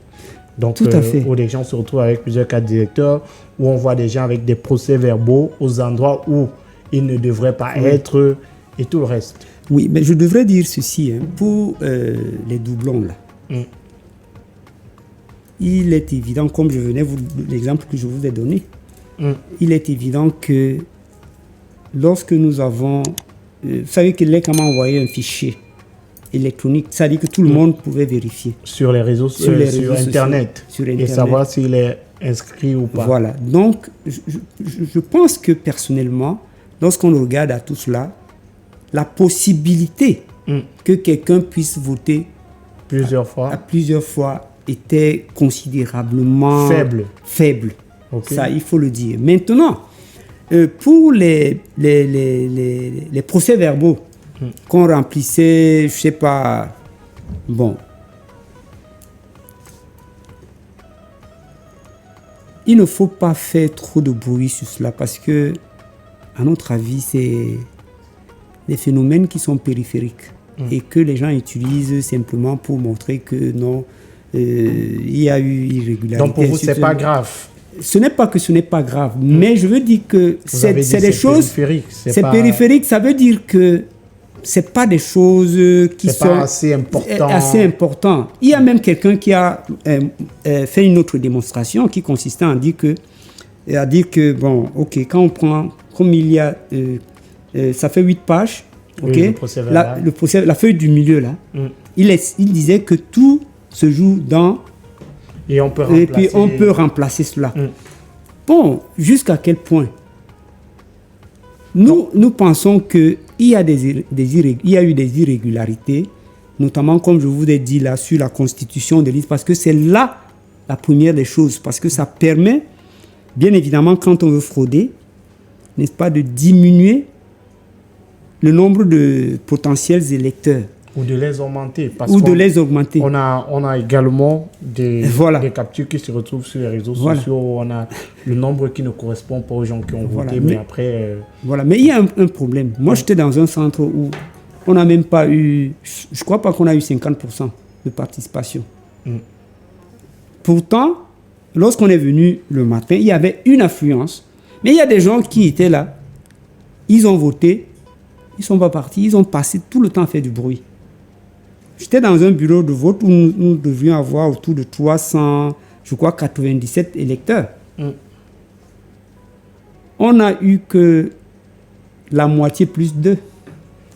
Donc, Tout à fait. où les gens se retrouvent avec plusieurs cartes d'électeurs, où on voit des gens avec des procès-verbaux aux endroits où ils ne devraient pas être et tout le reste. Oui, mais je devrais dire ceci, hein, pour les doublons là. Il est évident, comme je venais l'exemple que je vous ai donné, il est évident que lorsque nous avons, vous savez que l'EC m'a envoyé un fichier électronique, ça dit que tout le monde pouvait vérifier. Sur les réseaux, Sur les réseaux Internet. sociaux. Sur Et Internet. savoir s'il est inscrit ou pas. Voilà, donc je pense que personnellement, lorsqu'on regarde à tout cela, la possibilité que quelqu'un puisse voter Plusieurs à fois. plusieurs fois était considérablement faible. Ok. Ça, il faut le dire. Maintenant, pour les procès-verbaux qu'on remplissait, je sais pas, bon, il ne faut pas faire trop de bruit sur cela parce que, à notre avis, c'est des phénomènes qui sont périphériques et que les gens utilisent simplement pour montrer que non, il y a eu irrégularité. Donc pour vous, c'est pas grave. Ce n'est pas que ce n'est pas grave, mais je veux dire que Vous avez dit c'est des choses. périphérique. C'est pas- périphérique, ça veut dire que c'est pas des choses qui C'est sont pas assez important. assez important. Il y a même quelqu'un qui a fait une autre démonstration qui consistait à dire que bon, ok, quand on prend, comme il y a, ça fait 8 pages, ok, Oui, le procès verbal. la feuille du milieu là, il disait que tout se joue dans Et on peut et puis on peut remplacer cela. Bon, jusqu'à quel point nous pensons qu'il y a il y a eu des irrégularités, notamment comme je vous ai dit là sur la constitution des listes, parce que c'est là la première des choses, parce que ça permet, bien évidemment, quand on veut frauder, n'est-ce pas, de diminuer le nombre de potentiels électeurs Ou de les augmenter. Parce ou de qu'on- les augmenter. On a également des captures qui se retrouvent sur les réseaux Voilà. sociaux. On a le nombre qui ne correspond pas aux gens qui ont Voilà. voté. Mais après, Voilà, mais il y a un problème. Moi, j'étais dans un centre où on n'a même pas eu, je crois pas qu'on a eu 50% de participation. Pourtant, lorsqu'on est venu le matin, il y avait une affluence. Mais il y a des gens qui étaient là, ils ont voté, ils ne sont pas partis, ils ont passé tout le temps à faire du bruit. J'étais dans un bureau de vote où nous devions avoir autour de 300, je crois 97 électeurs. On n'a eu que la moitié plus 2.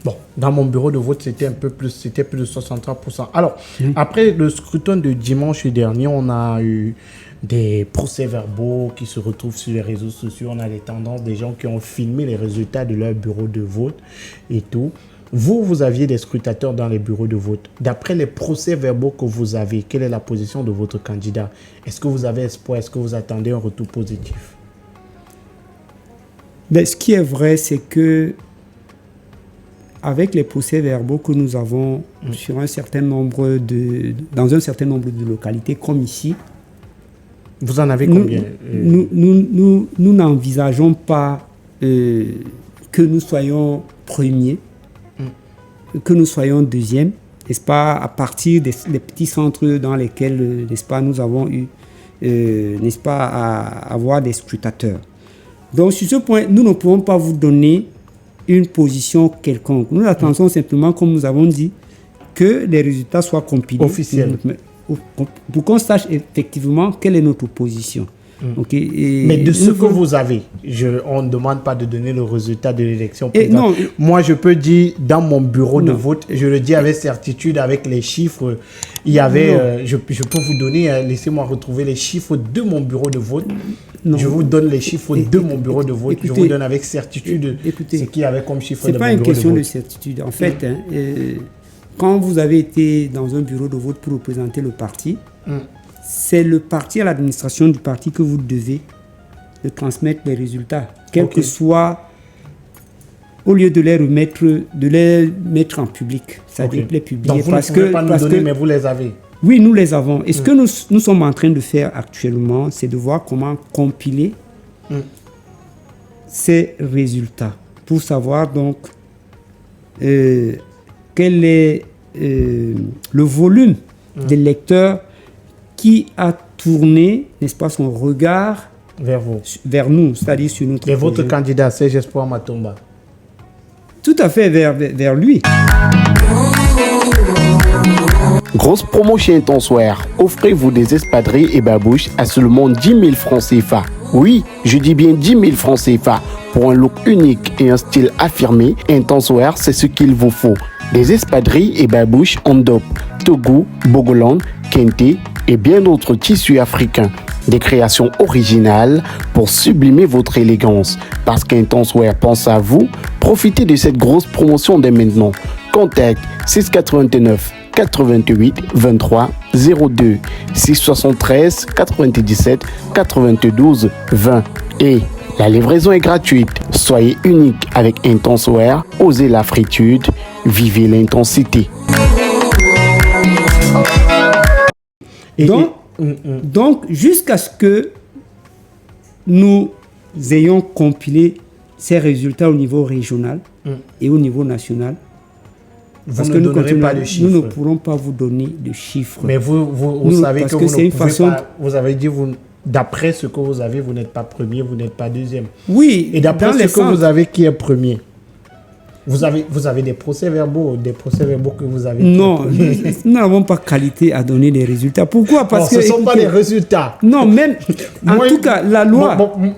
bon, dans mon bureau de vote, c'était un peu plus, c'était plus de 63%. Alors, après le scrutin de dimanche dernier, on a eu des procès-verbaux qui se retrouvent sur les réseaux sociaux. On a des tendances, des gens qui ont filmé les résultats de leur bureau de vote et tout. Vous aviez des scrutateurs dans les bureaux de vote. D'après les procès-verbaux que vous avez, quelle est la position de votre candidat? Est-ce que vous avez espoir? Est-ce que vous attendez un retour positif? Mais ce qui est vrai, c'est que avec les procès-verbaux que nous avons sur un certain nombre dans un certain nombre de localités, comme ici, Vous en avez combien? nous n'envisageons pas que nous soyons premiers, que nous soyons deuxièmes, n'est-ce pas, à partir des petits centres dans lesquels, n'est-ce pas, nous avons eu, n'est-ce pas, à avoir des scrutateurs. Donc, sur ce point, nous ne pouvons pas vous donner une position quelconque. Nous attendons simplement, comme nous avons dit, que les résultats soient compilés. Officiels. Pour qu'on sache effectivement quelle est notre position. Okay, mais de ce que vous avez, on ne demande pas de donner le résultat de l'élection. Non, moi, je peux dire, dans mon bureau de vote, je le dis avec certitude, avec les chiffres, il y avait, je peux vous donner, laissez-moi retrouver les chiffres de mon bureau de vote. Non. Je vous donne les chiffres de mon bureau de vote. Écoutez, je vous donne avec certitude ce qu'il y avait comme chiffre de mon bureau de vote. Ce n'est pas une question de certitude. En fait, quand vous avez été dans un bureau de vote pour représenter le parti, c'est le parti, à l'administration du parti, que vous devez de transmettre les résultats, quel que soit, au lieu de les remettre, de les mettre en public, c'est-à-dire les publier. Donc vous ne pouvez pas nous donner, mais vous les avez. Oui, nous les avons. Et ce que nous sommes en train de faire actuellement, c'est de voir comment compiler ces résultats pour savoir donc quel est le volume des lecteurs qui a tourné, n'est-ce pas, son regard vers nous, c'est-à-dire sur notre projet. Et votre candidat, Serge Espoir Matomba? Tout à fait vers lui. Grosse promo chez Intenseware. Offrez-vous des espadrilles et babouches à seulement 10 000 francs CFA. Oui, je dis bien 10 000 francs CFA. Pour un look unique et un style affirmé, Intenseware, c'est ce qu'il vous faut. Des espadrilles et babouches en DOP, Togo, Bogoland, Kente et bien d'autres tissus africains. Des créations originales pour sublimer votre élégance. Parce qu'Intenseware pense à vous, profitez de cette grosse promotion dès maintenant. Contact 689 88 23 02 673 97 92 20 et la livraison est gratuite. Soyez unique avec Intenseware, osez la fritude, vivez l'intensité. Donc jusqu'à ce que nous ayons compilé ces résultats au niveau régional et au niveau national, Parce que nous ne pourrons pas vous donner de chiffres. Mais vous savez que vous ne pouvez pas. Vous avez dit, d'après ce que vous avez, vous n'êtes pas premier, vous n'êtes pas deuxième. Oui. Et d'après ce que vous avez, qui est premier? Vous avez des procès-verbaux que vous avez. Non, nous n'avons pas qualité à donner des résultats. Pourquoi? Parce que ce ne sont pas des résultats. Non, même en tout cas, la loi.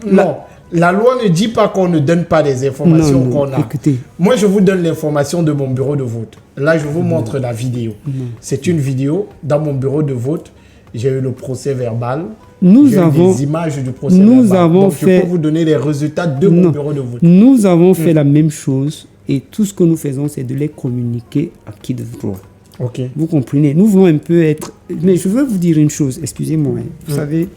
Non. La loi ne dit pas qu'on ne donne pas des informations qu'on a. Écoutez. Moi, je vous donne l'information de mon bureau de vote. Là, je vous montre la vidéo. C'est une vidéo. Dans mon bureau de vote, j'ai eu le procès verbal. J'ai eu des images du procès verbal. Donc, je peux vous donner les résultats de mon bureau de vote. Nous avons fait la même chose et tout ce que nous faisons, c'est de les communiquer à qui de droit. Ok. Vous comprenez? Nous voulons un peu être... Mais je veux vous dire une chose, excusez-moi. Vous savez...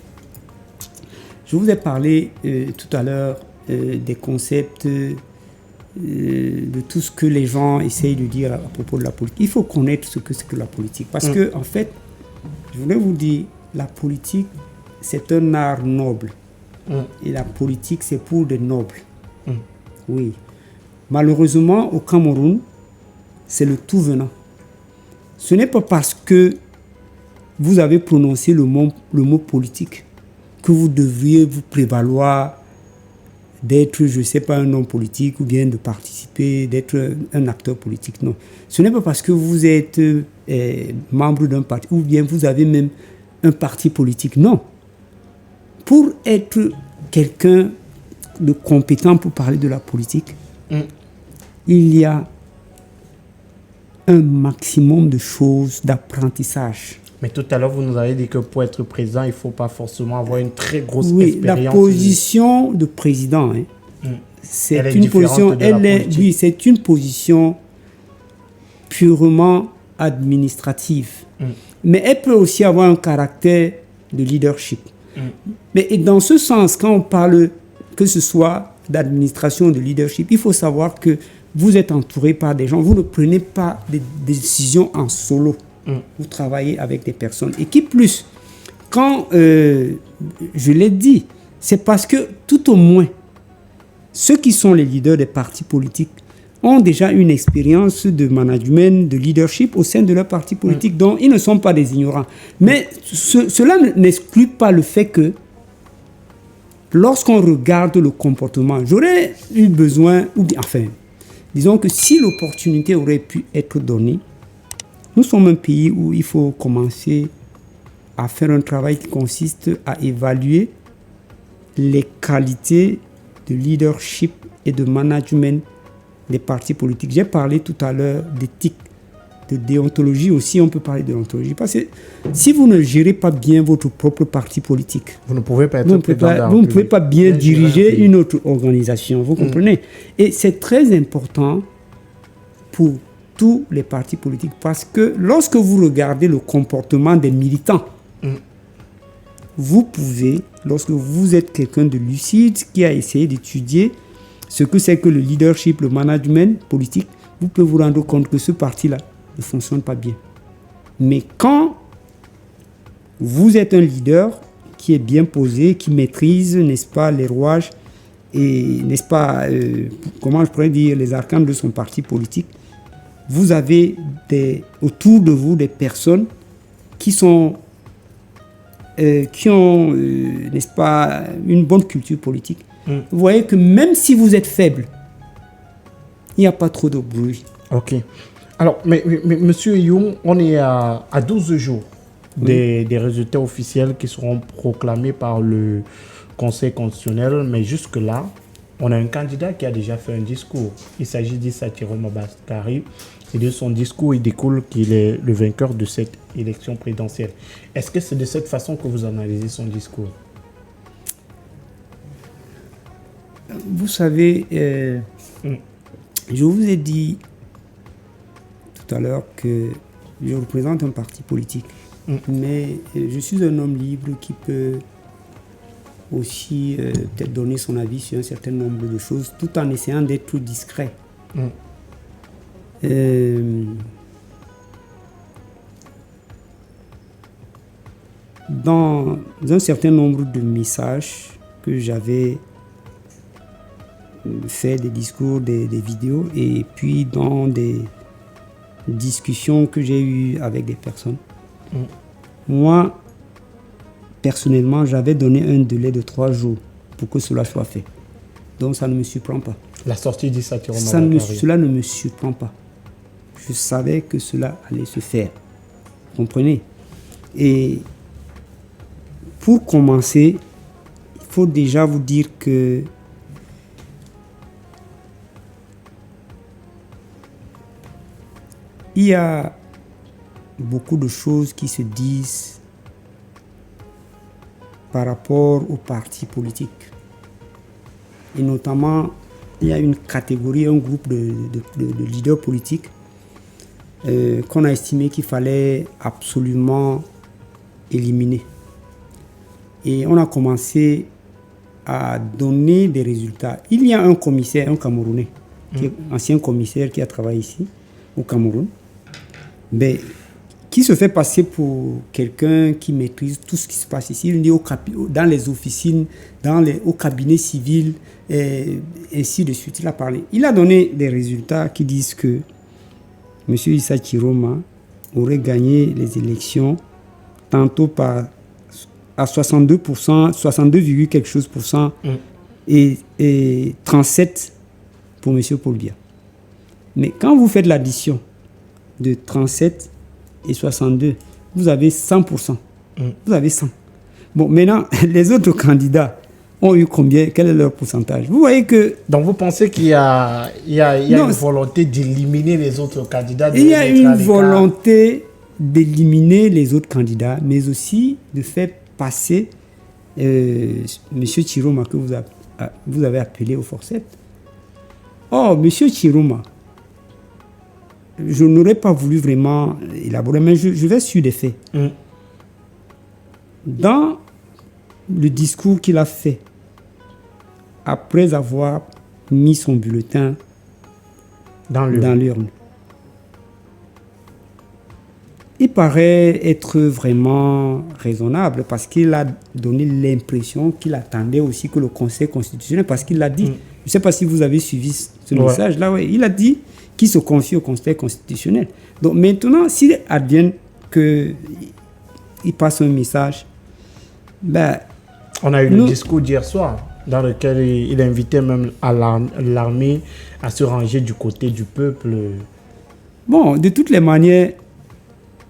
Je vous ai parlé tout à l'heure des concepts, de tout ce que les gens essayent de dire à propos de la politique. Il faut connaître ce que c'est que la politique. Parce que, en fait, je voulais vous dire, la politique, c'est un art noble. Et la politique, c'est pour des nobles. Oui. Malheureusement, au Cameroun, c'est le tout venant. Ce n'est pas parce que vous avez prononcé le mot politique que vous devriez vous prévaloir d'être, je ne sais pas, un homme politique ou bien de participer, d'être un acteur politique. Non. Ce n'est pas parce que vous êtes membre d'un parti ou bien vous avez même un parti politique. Non. Pour être quelqu'un de compétent pour parler de la politique, il y a un maximum de choses, d'apprentissage. Mais tout à l'heure, vous nous avez dit que pour être président, il ne faut pas forcément avoir une très grosse expérience. La position de président, c'est une position, c'est une position purement administrative. Mais elle peut aussi avoir un caractère de leadership. Mais dans ce sens, quand on parle que ce soit d'administration, de leadership, il faut savoir que vous êtes entouré par des gens. Vous ne prenez pas des décisions en solo. Vous travaillez avec des personnes. Et qui plus, quand je l'ai dit, c'est parce que tout au moins, ceux qui sont les leaders des partis politiques ont déjà une expérience de management, de leadership au sein de leur parti politique, dont ils ne sont pas des ignorants. Mais cela n'exclut pas le fait que lorsqu'on regarde le comportement, j'aurais eu besoin, ou bien, enfin, disons que si l'opportunité aurait pu être donnée, nous sommes un pays où il faut commencer à faire un travail qui consiste à évaluer les qualités de leadership et de management des partis politiques. J'ai parlé tout à l'heure d'éthique, de déontologie aussi, on peut parler de déontologie. Parce que si vous ne gérez pas bien votre propre parti politique, vous ne pouvez pas être vous ne pouvez pas bien diriger une autre organisation, vous comprenez? Et c'est très important pour tous les partis politiques. Parce que lorsque vous regardez le comportement des militants, vous pouvez, lorsque vous êtes quelqu'un de lucide qui a essayé d'étudier ce que c'est que le leadership, le management politique, vous pouvez vous rendre compte que ce parti-là ne fonctionne pas bien. Mais quand vous êtes un leader qui est bien posé, qui maîtrise, n'est-ce pas, les rouages et, n'est-ce pas, comment je pourrais dire, les arcanes de son parti politique, vous avez autour de vous des personnes qui ont, n'est-ce pas, une bonne culture politique. Vous voyez que même si vous êtes faible, il n'y a pas trop de bruit. Ok. Alors, mais Monsieur Youm, on est à 12 jours des résultats officiels qui seront proclamés par le Conseil constitutionnel, mais jusque-là, on a un candidat qui a déjà fait un discours. Il s'agit d'Issa Chiroma Bakary. Et de son discours, il découle qu'il est le vainqueur de cette élection présidentielle. Est-ce que c'est de cette façon que vous analysez son discours? Vous savez, je vous ai dit tout à l'heure que je représente un parti politique, mais je suis un homme libre qui peut aussi peut-être donner son avis sur un certain nombre de choses tout en essayant d'être discret. Dans un certain nombre de messages que j'avais fait, des discours, des vidéos, et puis dans des discussions que j'ai eues avec des personnes, moi, personnellement, j'avais donné un délai de 3 jours pour que cela soit fait. Donc ça ne me surprend pas. La sortie d'Issa Chiroma Bakary. Cela ne me surprend pas. Je savais que cela allait se faire. Vous comprenez? Et pour commencer, il faut déjà vous dire que il y a beaucoup de choses qui se disent par rapport aux partis politiques. Et notamment, il y a une catégorie, un groupe de leaders politiques qu'on a estimé qu'il fallait absolument éliminer. Et on a commencé à donner des résultats. Il y a un commissaire, un Camerounais, qui est ancien commissaire qui a travaillé ici, au Cameroun, mais qui se fait passer pour quelqu'un qui maîtrise tout ce qui se passe ici. Il dit dans les officines, au cabinet civil, et ainsi de suite. Il a parlé. Il a donné des résultats qui disent que M. Issa Chiroma aurait gagné les élections tantôt à 62%, 62, quelque chose pour cent, et 37 pour M. Paul Biya. Mais quand vous faites l'addition de 37 et 62, vous avez 100%. Vous avez 100. Bon, maintenant, les autres candidats ont eu combien? Quel est leur pourcentage? Vous voyez que... Donc, vous pensez qu'il y a une volonté d'éliminer les autres candidats? Il y a une volonté d'éliminer les autres candidats, mais aussi de faire passer M. Chiroma, que vous avez appelé au forceps. Or, M. Chiroma, je n'aurais pas voulu vraiment élaborer, mais je vais sur des faits. Dans le discours qu'il a fait, après avoir mis son bulletin dans l'urne, il paraît être vraiment raisonnable parce qu'il a donné l'impression qu'il attendait aussi que le Conseil constitutionnel, parce qu'il l'a dit, je ne sais pas si vous avez suivi ce message-là, il a dit qu'il se confie au Conseil constitutionnel. Donc maintenant, s'il advienne qu'il passe un message, on a eu le discours d'hier soir, dans lequel il invitait même à l'armée à se ranger du côté du peuple. Bon, de toutes les manières,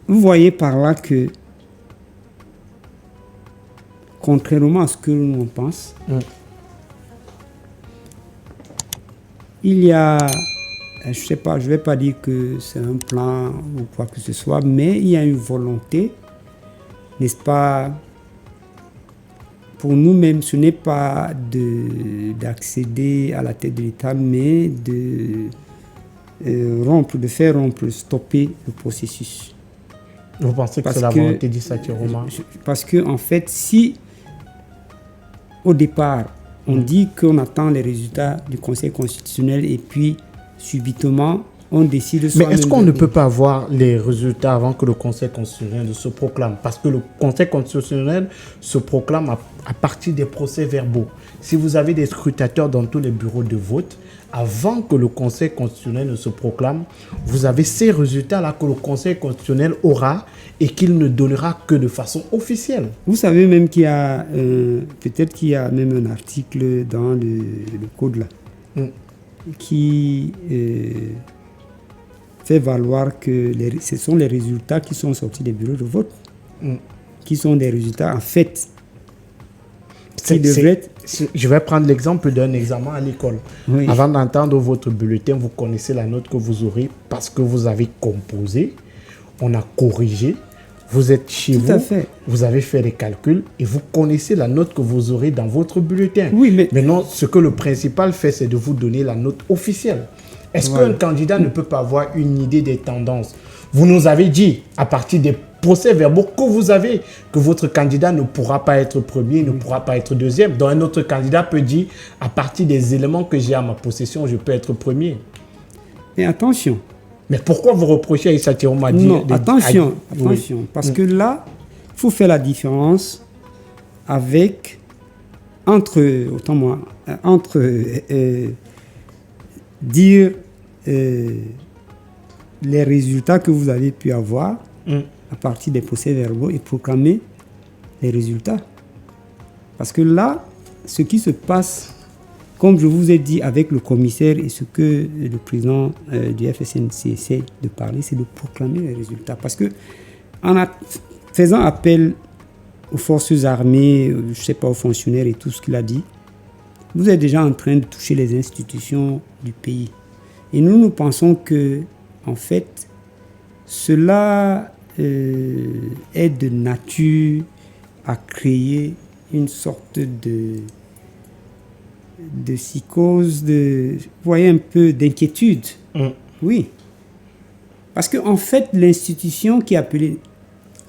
vous voyez par là que, contrairement à ce que l'on pense, il y a, je sais pas, je ne vais pas dire que c'est un plan ou quoi que ce soit, mais il y a une volonté, n'est-ce pas? Pour nous-mêmes, ce n'est pas d'accéder à la tête de l'État, mais stopper le processus. Vous pensez que c'est la volonté d'Issa Chiroma? Parce que, en fait, si au départ, on dit qu'on attend les résultats du Conseil constitutionnel et puis subitement, on décide... Mais est-ce qu'on ne peut pas avoir les résultats avant que le Conseil constitutionnel se proclame? Parce que le Conseil constitutionnel se proclame à partir des procès-verbaux. Si vous avez des scrutateurs dans tous les bureaux de vote, avant que le Conseil constitutionnel ne se proclame, vous avez ces résultats-là que le Conseil constitutionnel aura et qu'il ne donnera que de façon officielle. Vous savez même qu'il y a, peut-être qu'il y a même un article dans le code là, qui fait valoir que ce sont les résultats qui sont sortis des bureaux de vote, qui sont des résultats en fait. Je vais prendre l'exemple d'un examen à l'école. Oui. Avant d'entendre votre bulletin, vous connaissez la note que vous aurez parce que vous avez composé, on a corrigé, vous êtes chez vous, vous avez fait les calculs et vous connaissez la note que vous aurez dans votre bulletin. Oui, mais maintenant, ce que le principal fait, c'est de vous donner la note officielle. Est-ce qu'un candidat ne peut pas avoir une idée des tendances? Vous nous avez dit, à partir des procès-verbaux que vous avez, que votre candidat ne pourra pas être premier, ne pourra pas être deuxième. Donc, un autre candidat peut dire, à partir des éléments que j'ai à ma possession, je peux être premier. Mais attention. Mais pourquoi vous reprochez à Issa Chiroma? Non, attention. Parce que là, il faut faire la différence entre dire les résultats que vous avez pu avoir à partir des procès-verbaux et proclamer les résultats. Parce que là, ce qui se passe, comme je vous ai dit avec le commissaire et ce que le président du FSNC essaie de parler, c'est de proclamer les résultats. Parce que en faisant appel aux forces armées, je ne sais pas, aux fonctionnaires et tout ce qu'il a dit, vous êtes déjà en train de toucher les institutions du pays. Et nous pensons que, en fait, cela est de nature à créer une sorte de psychose, vous voyez, un peu d'inquiétude. Oui. Parce qu'en fait, l'institution qui est appelée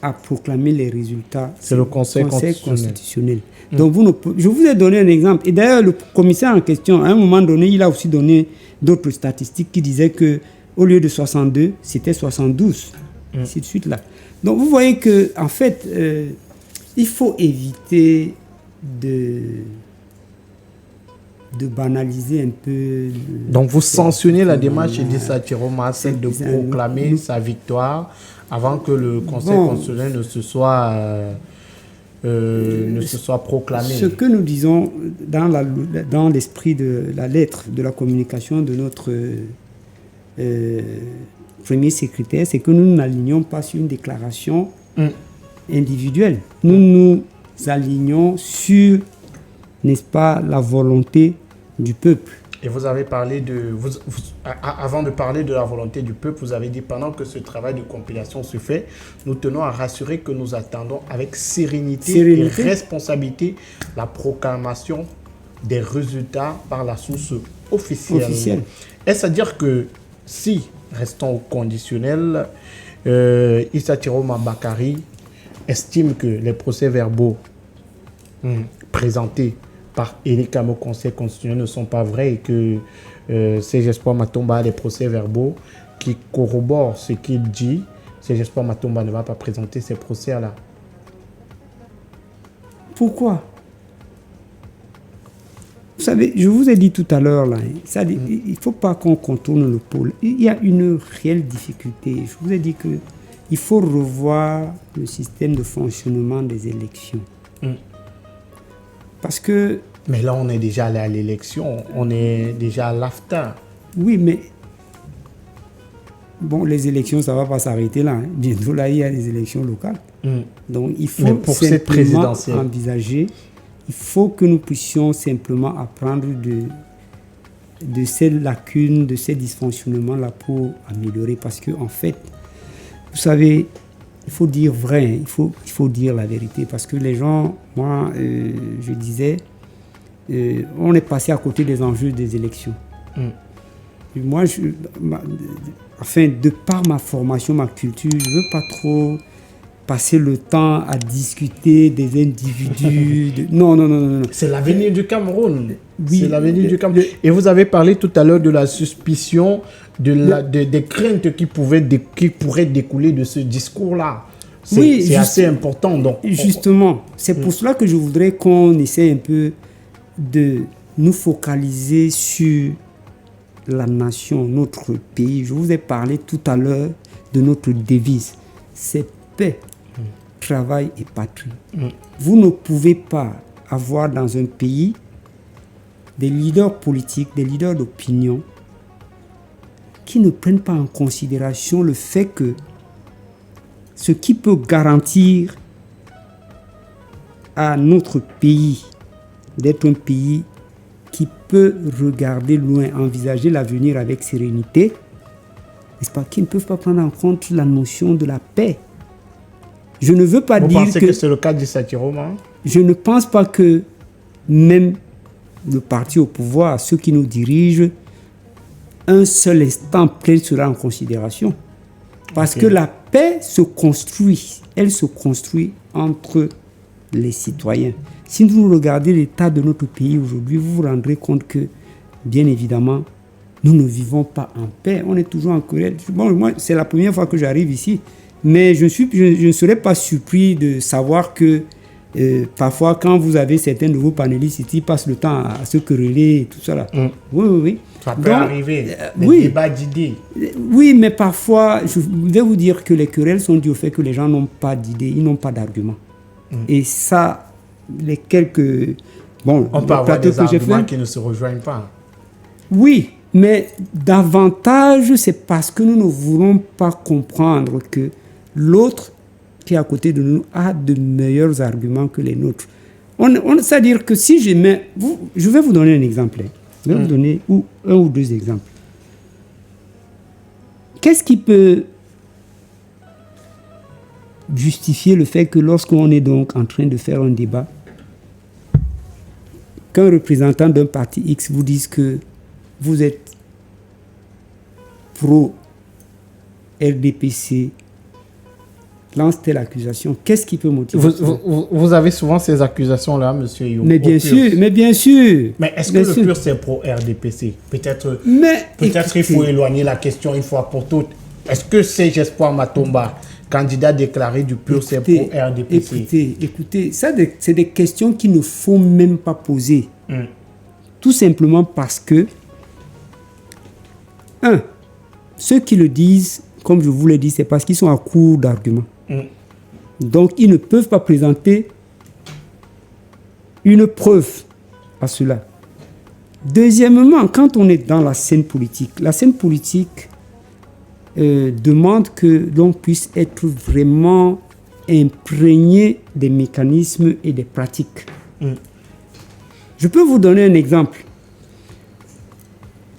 à proclamer les résultats, c'est le Conseil constitutionnel. Donc, je vous ai donné un exemple. Et d'ailleurs, le commissaire en question, à un moment donné, il a aussi donné d'autres statistiques qui disaient qu'au lieu de 62, c'était 72. Ainsi de suite là. Donc, vous voyez qu'en fait, il faut éviter de banaliser un peu... Donc, vous sanctionnez la démarche d'Issa Chiroma, celle de proclamer sa victoire avant que le Conseil constitutionnel ne se soit proclamé. Ce que nous disons dans l'esprit de la lettre, de la communication de notre premier secrétaire, c'est que nous n'alignons pas sur une déclaration individuelle. Nous nous alignons sur, n'est-ce pas, la volonté du peuple. Et vous avez parlé avant de parler de la volonté du peuple, vous avez dit pendant que ce travail de compilation se fait, nous tenons à rassurer que nous attendons avec sérénité et responsabilité la proclamation des résultats par la source officielle. Est-ce à dire que si, restons au conditionnel, Issa Chiroma Bakary estime que les procès-verbaux présentés par Eric Amo Conseil constitutionnel ne sont pas vrais et que Serge Espoir Matomba a des procès-verbaux qui corroborent ce qu'il dit, Serge Espoir Matomba ne va pas présenter ces procès-là. Pourquoi? Vous savez, je vous ai dit tout à l'heure, là, il ne faut pas qu'on contourne le pôle. Il y a une réelle difficulté. Je vous ai dit qu'il faut revoir le système de fonctionnement des élections. Parce que... Mais là, on est déjà allé à l'élection. On est déjà à l'AFTA. Oui, mais... Bon, les élections, ça ne va pas s'arrêter là. Bientôt, là, il y a les élections locales. Donc, il faut simplement envisager... Il faut que nous puissions simplement apprendre de ces lacunes, de ces dysfonctionnements-là pour améliorer. Parce qu'en fait, vous savez... Il faut dire vrai, il faut dire la vérité. Parce que les gens, moi, je disais, on est passé à côté des enjeux des élections. Moi, de par ma formation, ma culture, je ne veux pas trop passer le temps à discuter des individus. Non. C'est l'avenir du Cameroun. Oui. C'est l'avenir du Cameroun. Et vous avez parlé tout à l'heure de la suspicion, des craintes qui pourraient découler de ce discours-là. C'est assez important. Donc, justement, c'est pour cela que je voudrais qu'on essaie un peu de nous focaliser sur la nation, notre pays. Je vous ai parlé tout à l'heure de notre devise. C'est paix, travail et patrie. Vous ne pouvez pas avoir dans un pays des leaders politiques, des leaders d'opinion qui ne prennent pas en considération le fait que ce qui peut garantir à notre pays d'être un pays qui peut regarder loin, envisager l'avenir avec sérénité, n'est-ce pas, qui ne peuvent pas prendre en compte la notion de la paix. Je ne veux pas dire Vous pensez que c'est le cas du Satiroma? Je ne pense pas que même le parti au pouvoir, ceux qui nous dirigent, un seul instant prennent cela en considération. Parce que la paix se construit, elle se construit entre les citoyens. Si vous regardez l'état de notre pays aujourd'hui, vous vous rendrez compte que, bien évidemment, nous ne vivons pas en paix. On est toujours en querelle. Bon, moi, c'est la première fois que j'arrive ici, mais je ne serais pas surpris de savoir que parfois, quand vous avez certains de vos panélistes ici, ils passent le temps à se quereller et tout ça là. Oui. Ça peut arriver, des débats d'idées. Oui, mais parfois, je vais vous dire que les querelles sont dues au fait que les gens n'ont pas d'idées, ils n'ont pas d'arguments. Et ça, les quelques... Bon, on peut avoir des arguments qui ne se rejoignent pas. Oui, mais davantage, c'est parce que nous ne voulons pas comprendre que l'autre qui est à côté de nous a de meilleurs arguments que les nôtres. C'est-à-dire que si je mets... je vais vous donner un exemple. Je vais vous donner un ou deux exemples. Qu'est-ce qui peut justifier le fait que lorsqu'on est donc en train de faire un débat, qu'un représentant d'un parti X vous dise que vous êtes pro-RDPC, lance telle accusation, qu'est-ce qui peut motiver vous avez souvent ces accusations-là, monsieur Youm? Mais bien sûr. Mais est-ce que le PUR, c'est pro-RDPC? Peut-être il faut éloigner la question une fois pour toutes. Est-ce que Serge Espoir Matomba, candidat déclaré du PUR, c'est pro-RDPC? Écoutez, ça, c'est des questions qu'il ne faut même pas poser. Tout simplement parce que, ceux qui le disent, comme je vous l'ai dit, c'est parce qu'ils sont à court d'arguments. Donc, ils ne peuvent pas présenter une preuve à cela. Deuxièmement, quand on est dans la scène politique demande que l'on puisse être vraiment imprégné des mécanismes et des pratiques. Je peux vous donner un exemple.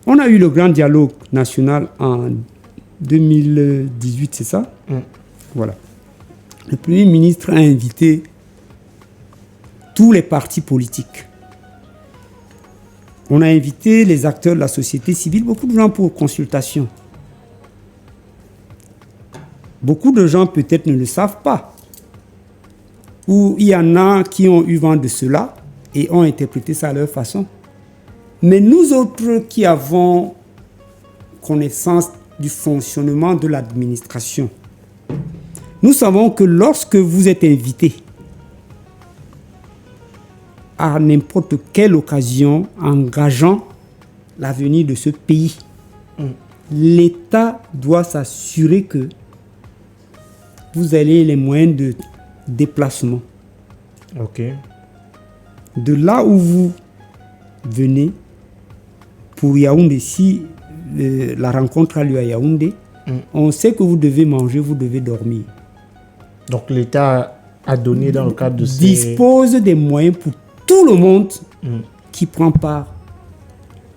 On a eu le grand dialogue national en 2018, c'est ça? Voilà. Le Premier ministre a invité tous les partis politiques. On a invité les acteurs de la société civile, beaucoup de gens pour consultation. Beaucoup de gens peut-être ne le savent pas. Ou il y en a qui ont eu vent de cela et ont interprété ça à leur façon. Mais nous autres qui avons connaissance du fonctionnement de l'administration, nous savons que lorsque vous êtes invité à n'importe quelle occasion engageant l'avenir de ce pays, l'État doit s'assurer que vous avez les moyens de déplacement. De là où vous venez, pour Yaoundé, si la rencontre a lieu à Yaoundé, on sait que vous devez manger, vous devez dormir. Donc l'État a donné dans le cadre de dispose des moyens pour tout le monde qui prend part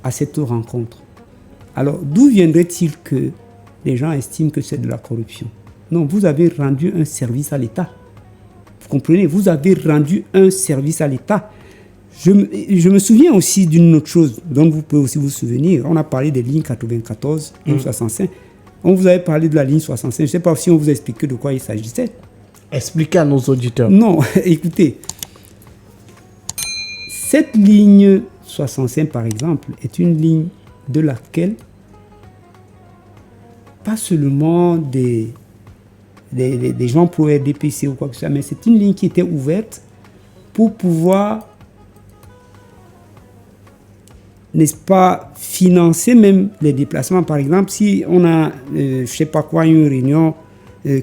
à cette rencontre. Alors, d'où viendrait-il que les gens estiment que c'est de la corruption? Non, vous avez rendu un service à l'État. Vous comprenez? Vous avez rendu un service à l'État. Je me souviens aussi d'une autre chose dont vous pouvez aussi vous souvenir. On a parlé des lignes 94 et 65. On vous avait parlé de la ligne 65. Je ne sais pas si on vous a expliqué de quoi il s'agissait. Expliquez à nos auditeurs. Non, écoutez. Cette ligne 65, par exemple, est une ligne de laquelle pas seulement des gens pour RDPC ou quoi que ce soit, mais c'est une ligne qui était ouverte pour pouvoir, n'est-ce pas, financer même les déplacements. Par exemple, si on a, je ne sais pas quoi, une réunion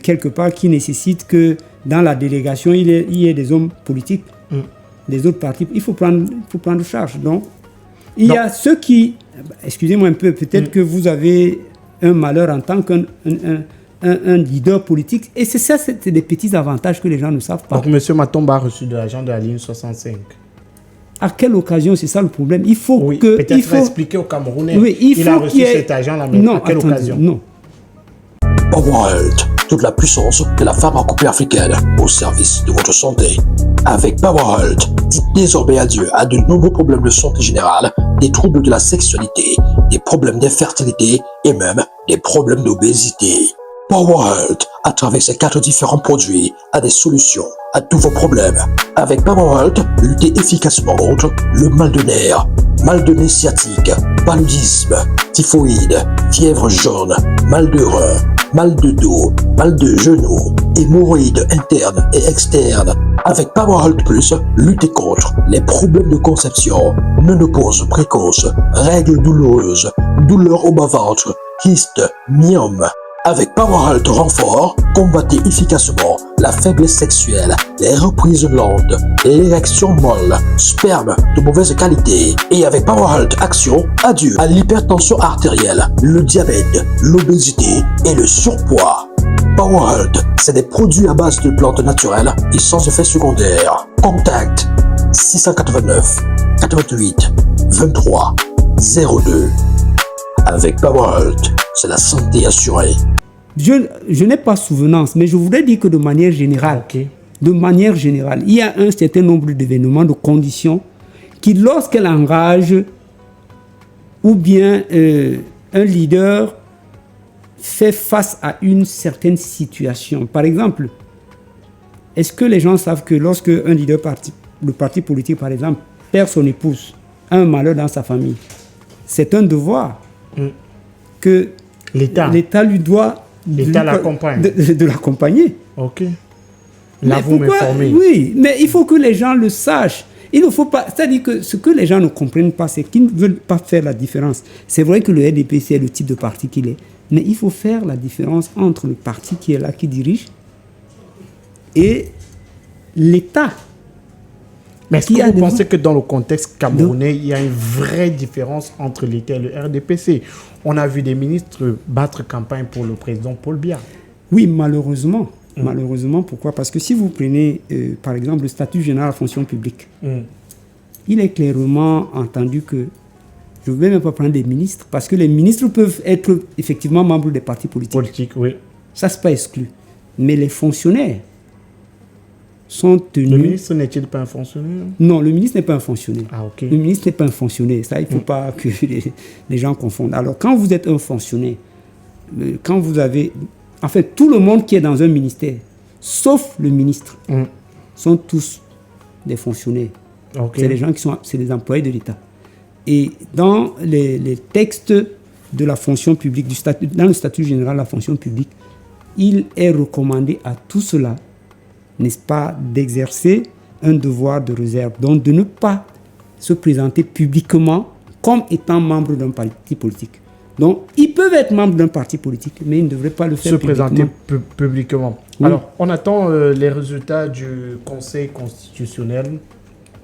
quelque part qui nécessite que dans la délégation, il y ait des hommes politiques, des autres partis, il faut prendre charge. Donc, il y a ceux qui, excusez-moi un peu, peut-être que vous avez un malheur en tant qu'un leader politique. Et c'est ça, c'est des petits avantages que les gens ne savent pas. Donc, M. Matomba a reçu de l'argent de la ligne 65. À quelle occasion? C'est ça le problème. Il faut oui, que... peut-être expliquer aux Camerounais. Oui, il a reçu cet argent-là, mais à quelle occasion? Non. PowerHealth, toute la puissance de la pharmacopée africaine au service de votre santé. Avec PowerHealth, dites désormais adieu à de nombreux problèmes de santé générale, des troubles de la sexualité, des problèmes d'infertilité et même des problèmes d'obésité. PowerHealth, à travers ses 4 différents produits, a des solutions à tous vos problèmes. Avec PowerHealth, luttez efficacement contre le mal de nerfs, mal de nez sciatique, paludisme, typhoïde, fièvre jaune, mal de rein, mal de dos, mal de genoux, hémorroïdes internes et externes. Avec PowerHealth Plus, luttez contre les problèmes de conception, ménopause précoce, règles douloureuses, douleurs au bas-ventre, kystes, myomes. Avec PowerHealth Renfort, combattez efficacement la faiblesse sexuelle, les reprises lentes, l'érection molle, sperme de mauvaise qualité. Et avec PowerHealth Action, adieu à l'hypertension artérielle, le diabète, l'obésité et le surpoids. PowerHealth, c'est des produits à base de plantes naturelles et sans effet secondaire. Contact 689 88 23 02. Avec PowerHealth, c'est la santé assurée. Je n'ai pas souvenance, mais je voudrais dire que de manière générale, il y a un certain nombre d'événements, de conditions, qui lorsqu'elle engage, ou bien un leader fait face à une certaine situation. Par exemple, est-ce que les gens savent que lorsque un leader le parti politique, par exemple, perd son épouse, a un malheur dans sa famille, c'est un devoir que l'État lui doit de l'accompagner. Ok. Là, vous m'informez. Oui, mais il faut que les gens le sachent. Il ne faut pas... C'est-à-dire que ce que les gens ne comprennent pas, c'est qu'ils ne veulent pas faire la différence. C'est vrai que le RDPC est le type de parti qu'il est, mais il faut faire la différence entre le parti qui est là, qui dirige, et l'État. Mais est-ce que vous pensez que dans le contexte camerounais, il y a une vraie différence entre l'État et le RDPC? On a vu des ministres battre campagne pour le président Paul Biya. Oui, malheureusement. Malheureusement, pourquoi? Parce que si vous prenez, par exemple, le statut général de la fonction publique, il est clairement entendu que je ne vais même pas prendre des ministres, parce que les ministres peuvent être effectivement membres des partis politiques. Oui. Ça, ce n'est pas exclu. Mais les fonctionnaires sont tenus... Le ministre n'est-il pas un fonctionnaire? Non, le ministre n'est pas un fonctionnaire. Ah, ok. Le ministre n'est pas un fonctionnaire. Ça, il ne faut pas que les gens confondent. Alors, quand vous êtes un fonctionnaire, quand vous avez... En fait, tout le monde qui est dans un ministère, sauf le ministre, sont tous des fonctionnaires. Okay. C'est des gens qui sont... C'est des employés de l'État. Et dans les textes de la fonction publique, dans le statut général de la fonction publique, il est recommandé à tout cela, n'est-ce pas, d'exercer un devoir de réserve, donc de ne pas se présenter publiquement comme étant membre d'un parti politique. Donc, ils peuvent être membres d'un parti politique, mais ils ne devraient pas le faire publiquement. Se présenter publiquement. Oui. Alors, on attend les résultats du Conseil constitutionnel.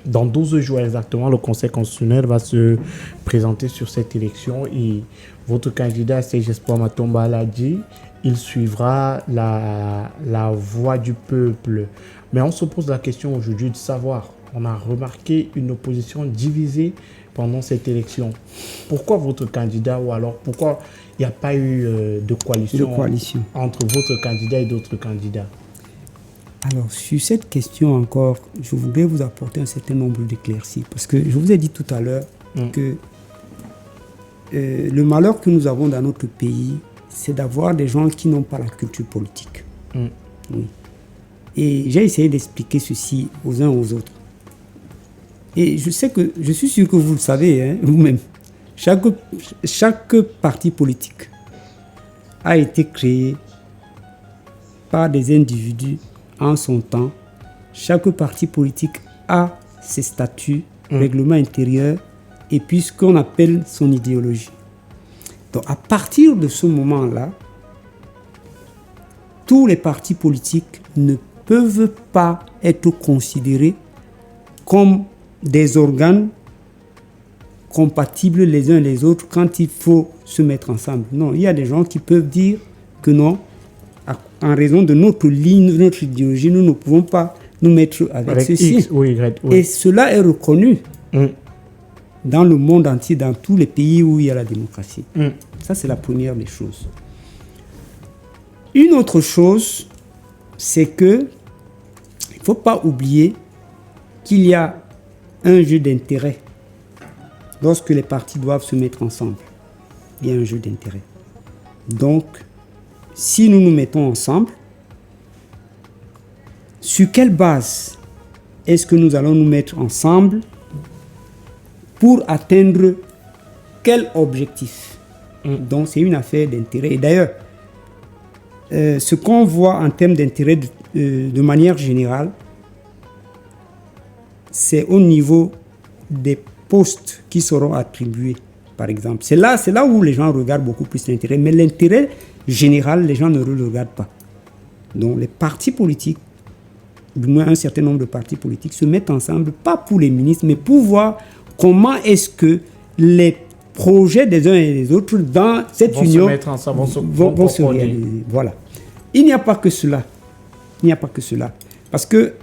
Dans 12 jours exactement, le Conseil constitutionnel va se présenter sur cette élection et votre candidat, Serge Espoir Matomba, l'a dit, il suivra la voix du peuple. Mais on se pose la question aujourd'hui de savoir, on a remarqué une opposition divisée pendant cette élection. Pourquoi votre candidat, ou alors pourquoi il n'y a pas eu de coalition entre votre candidat et d'autres candidats? Alors, sur cette question encore, je voudrais vous apporter un certain nombre d'éclaircies. Parce que je vous ai dit tout à l'heure que le malheur que nous avons dans notre pays, c'est d'avoir des gens qui n'ont pas la culture politique. Oui. Et j'ai essayé d'expliquer ceci aux uns aux autres. Et je suis sûr que vous le savez, hein, vous-même. Chaque parti politique a été créé par des individus en son temps. Chaque parti politique a ses statuts, règlements intérieurs et puis ce qu'on appelle son idéologie. Donc à partir de ce moment-là, tous les partis politiques ne peuvent pas être considérés comme des organes compatibles les uns les autres quand il faut se mettre ensemble. Non, il y a des gens qui peuvent dire que non, en raison de notre ligne, de notre idéologie, nous ne pouvons pas nous mettre avec ceci. X ou Y, oui. Et cela est reconnu dans le monde entier, dans tous les pays où il y a la démocratie. Ça, c'est la première des choses. Une autre chose, c'est que il ne faut pas oublier qu'il y a un jeu d'intérêt. Lorsque les partis doivent se mettre ensemble, il y a un jeu d'intérêt. Donc, si nous nous mettons ensemble, sur quelle base est-ce que nous allons nous mettre ensemble pour atteindre quel objectif? Donc, c'est une affaire d'intérêt. Et d'ailleurs, ce qu'on voit en termes d'intérêt de manière générale, c'est au niveau des postes qui seront attribués, par exemple. C'est là où les gens regardent beaucoup plus l'intérêt. Mais l'intérêt général, les gens ne le regardent pas. Donc, les partis politiques, du moins un certain nombre de partis politiques, se mettent ensemble, pas pour les ministres, mais pour voir comment est-ce que les projets des uns et des autres dans cette union se mettre ensemble, vont se réaliser. Voilà. Il n'y a pas que cela. Il n'y a pas que cela. Parce que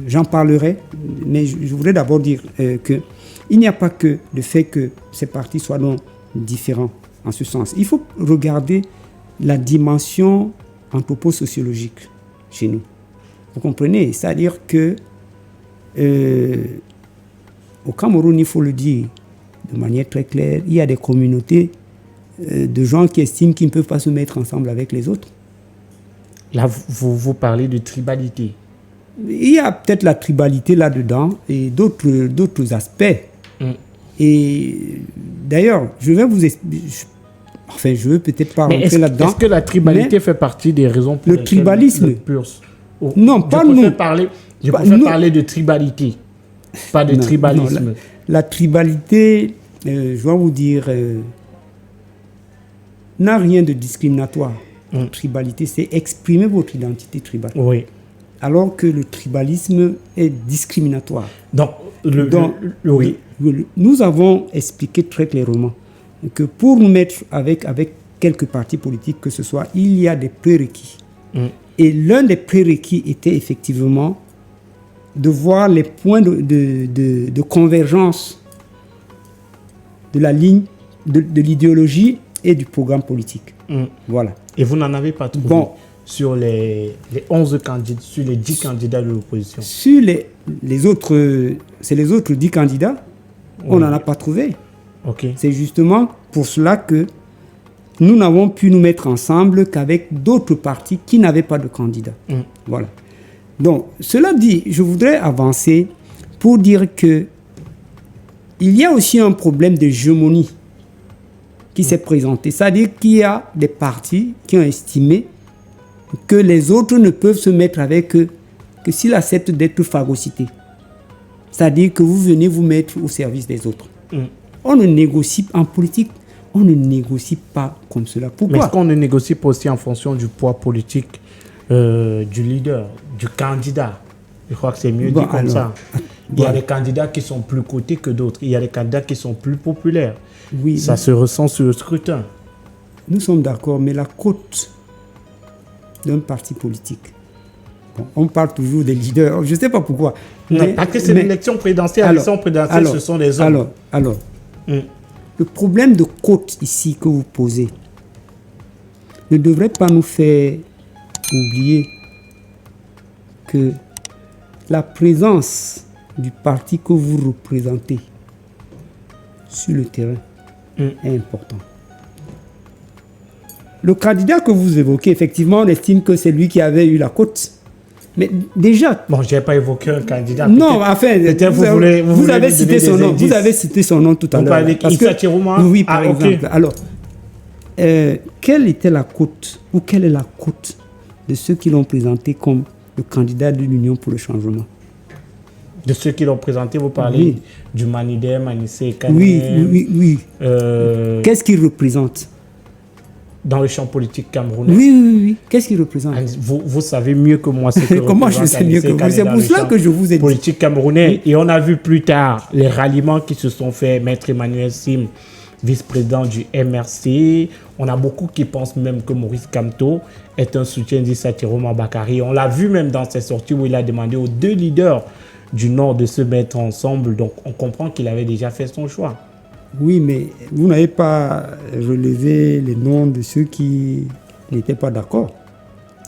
j'en parlerai, mais je voudrais d'abord dire qu'il n'y a pas que le fait que ces partis soient donc différents en ce sens. Il faut regarder la dimension anthroposociologique chez nous. Vous comprenez? C'est-à-dire que au Cameroun, il faut le dire de manière très claire, il y a des communautés de gens qui estiment qu'ils ne peuvent pas se mettre ensemble avec les autres. Là, vous parlez de tribalité. Il y a peut-être la tribalité là-dedans et d'autres aspects. Et d'ailleurs, je vais vous expliquer. Enfin, je veux peut-être pas rentrer là-dedans. Est-ce que la tribalité fait partie des raisons pour le tribalisme non, pas nous. Je préfère parler de tribalité, pas de tribalisme. Non, la tribalité, je dois vous dire, n'a rien de discriminatoire. La tribalité, c'est exprimer votre identité tribale. Oui. Alors que le tribalisme est discriminatoire. Donc, oui. Nous avons expliqué très clairement que pour nous mettre avec quelques partis politiques que ce soit, il y a des prérequis. Et l'un des prérequis était effectivement de voir les points de convergence de la ligne, de l'idéologie et du programme politique. Voilà. Et vous n'en avez pas trouvé sur les 11 candidats, sur les 10 candidats de l'opposition? Sur les autres, c'est les autres 10 candidats, on n'en a pas trouvé. Okay. C'est justement pour cela que nous n'avons pu nous mettre ensemble qu'avec d'autres partis qui n'avaient pas de candidats. Voilà. Donc, cela dit, je voudrais avancer pour dire que il y a aussi un problème d'hégémonie qui s'est présenté. C'est-à-dire qu'il y a des partis qui ont estimé que les autres ne peuvent se mettre avec eux que s'ils acceptent d'être phagocytés. C'est-à-dire que vous venez vous mettre au service des autres. On ne négocie en politique, on ne négocie pas comme cela. Pourquoi? Mais est-ce qu'on ne négocie pas aussi en fonction du poids politique du leader, du candidat? Je crois que c'est mieux dit comme ça. Il y a des candidats qui sont plus cotés que d'autres. Il y a des candidats qui sont plus populaires. Oui, ça se ressent sur le scrutin. Nous sommes d'accord, mais la cote d'un parti politique, on parle toujours des leaders, je ne sais pas pourquoi. Non, parce que c'est l'élection présidentielle. L'élection présidentielle, ce sont les hommes. Alors, le problème de cote ici que vous posez ne devrait pas nous faire oublier que la présence du parti que vous représentez sur le terrain est important. Le candidat que vous évoquez, effectivement, on estime que c'est lui qui avait eu la cote. Mais déjà... Bon, je n'ai pas évoqué un candidat. Non, enfin, vous avez cité son nom. Vous avez cité son nom tout à l'heure. Vous parlez d'Issa Chirouma? Oui, par exemple. Okay. Alors, quelle était la cote, ou quelle est la cote de ceux qui l'ont présenté comme le candidat de l'Union pour le changement? De ceux qui l'ont présenté, vous parlez du Manidem, Manissé, Kanem. Oui. Qu'est-ce qu'il représente dans le champ politique camerounais? Oui. Qu'est-ce qu'il représente? Vous savez mieux que moi ce que Comment je sais mieux que vous? C'est pour cela que je vous ai dit. Politique camerounais. Et on a vu plus tard les ralliements qui se sont faits. Maître Emmanuel Sim, vice-président du MRC. On a beaucoup qui pensent même que Maurice Kamto est un soutien d'Issa Chirouma Bakary. On l'a vu même dans ses sorties où il a demandé aux deux leaders du Nord de se mettre ensemble. Donc on comprend qu'il avait déjà fait son choix. Oui, mais vous n'avez pas relevé les noms de ceux qui n'étaient pas d'accord.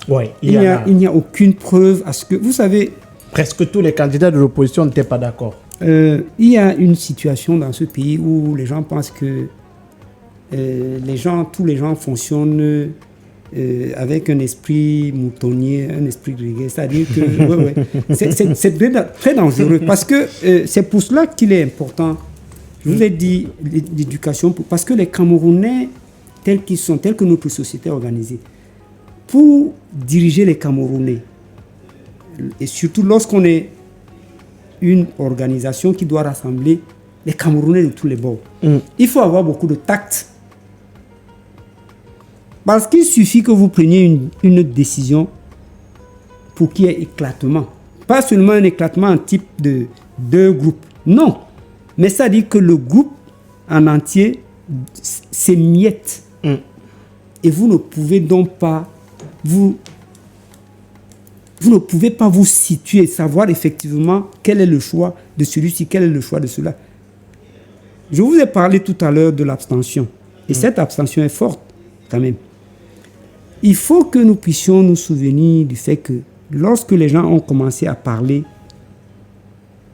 Oui, il n'y a aucune preuve à ce que... Vous savez... Presque tous les candidats de l'opposition n'étaient pas d'accord. Il y a une situation dans ce pays où les gens pensent que tous les gens fonctionnent avec un esprit moutonnier, un esprit grégué. C'est-à-dire que c'est très dangereux parce que c'est pour cela qu'il est important. Je vous ai dit l'éducation, parce que les Camerounais, tels qu'ils sont, tels que notre société est organisée, pour diriger les Camerounais, et surtout lorsqu'on est une organisation qui doit rassembler les Camerounais de tous les bords, il faut avoir beaucoup de tact. Parce qu'il suffit que vous preniez une décision pour qu'il y ait éclatement. Pas seulement un éclatement en type de deux groupes. Non. Mais ça dit que le groupe en entier s'émiette. Et vous ne pouvez donc pas vous ne pouvez pas vous situer, savoir effectivement quel est le choix de celui-ci, quel est le choix de cela. Je vous ai parlé tout à l'heure de l'abstention. Et cette abstention est forte quand même. Il faut que nous puissions nous souvenir du fait que lorsque les gens ont commencé à parler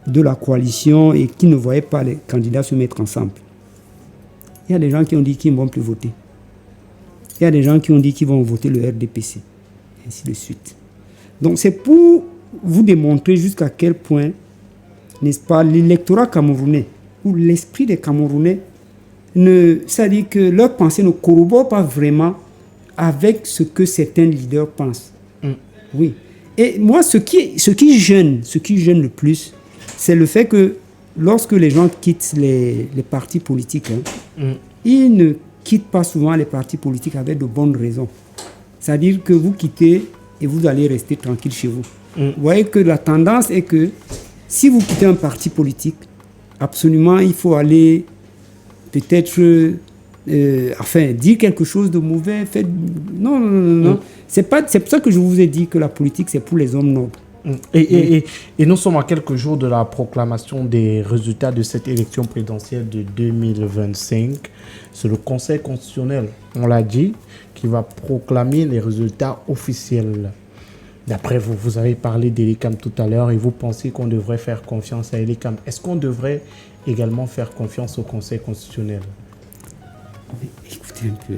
de la coalition et qui ne voyaient pas les candidats se mettre ensemble, il y a des gens qui ont dit qu'ils ne vont plus voter. Il y a des gens qui ont dit qu'ils vont voter le RDPC, et ainsi de suite. Donc c'est pour vous démontrer jusqu'à quel point, n'est-ce pas, l'électorat camerounais ou l'esprit des Camerounais, c'est-à-dire que leur pensée ne corrobore pas vraiment avec ce que certains leaders pensent. Oui. Et moi, ce qui gêne le plus, c'est le fait que lorsque les gens quittent les partis politiques, ils ne quittent pas souvent les partis politiques avec de bonnes raisons. C'est-à-dire que vous quittez et vous allez rester tranquille chez vous. Vous voyez que la tendance est que si vous quittez un parti politique, absolument, il faut aller peut-être dire quelque chose de mauvais. Non. C'est pour ça que je vous ai dit que la politique, c'est pour les hommes nobles. Et nous sommes à quelques jours de la proclamation des résultats de cette élection présidentielle de 2025. C'est le Conseil constitutionnel, on l'a dit, qui va proclamer les résultats officiels. D'après vous, vous avez parlé d'Elikam tout à l'heure et vous pensez qu'on devrait faire confiance à Elikam. Est-ce qu'on devrait également faire confiance au Conseil constitutionnel? Écoutez un peu.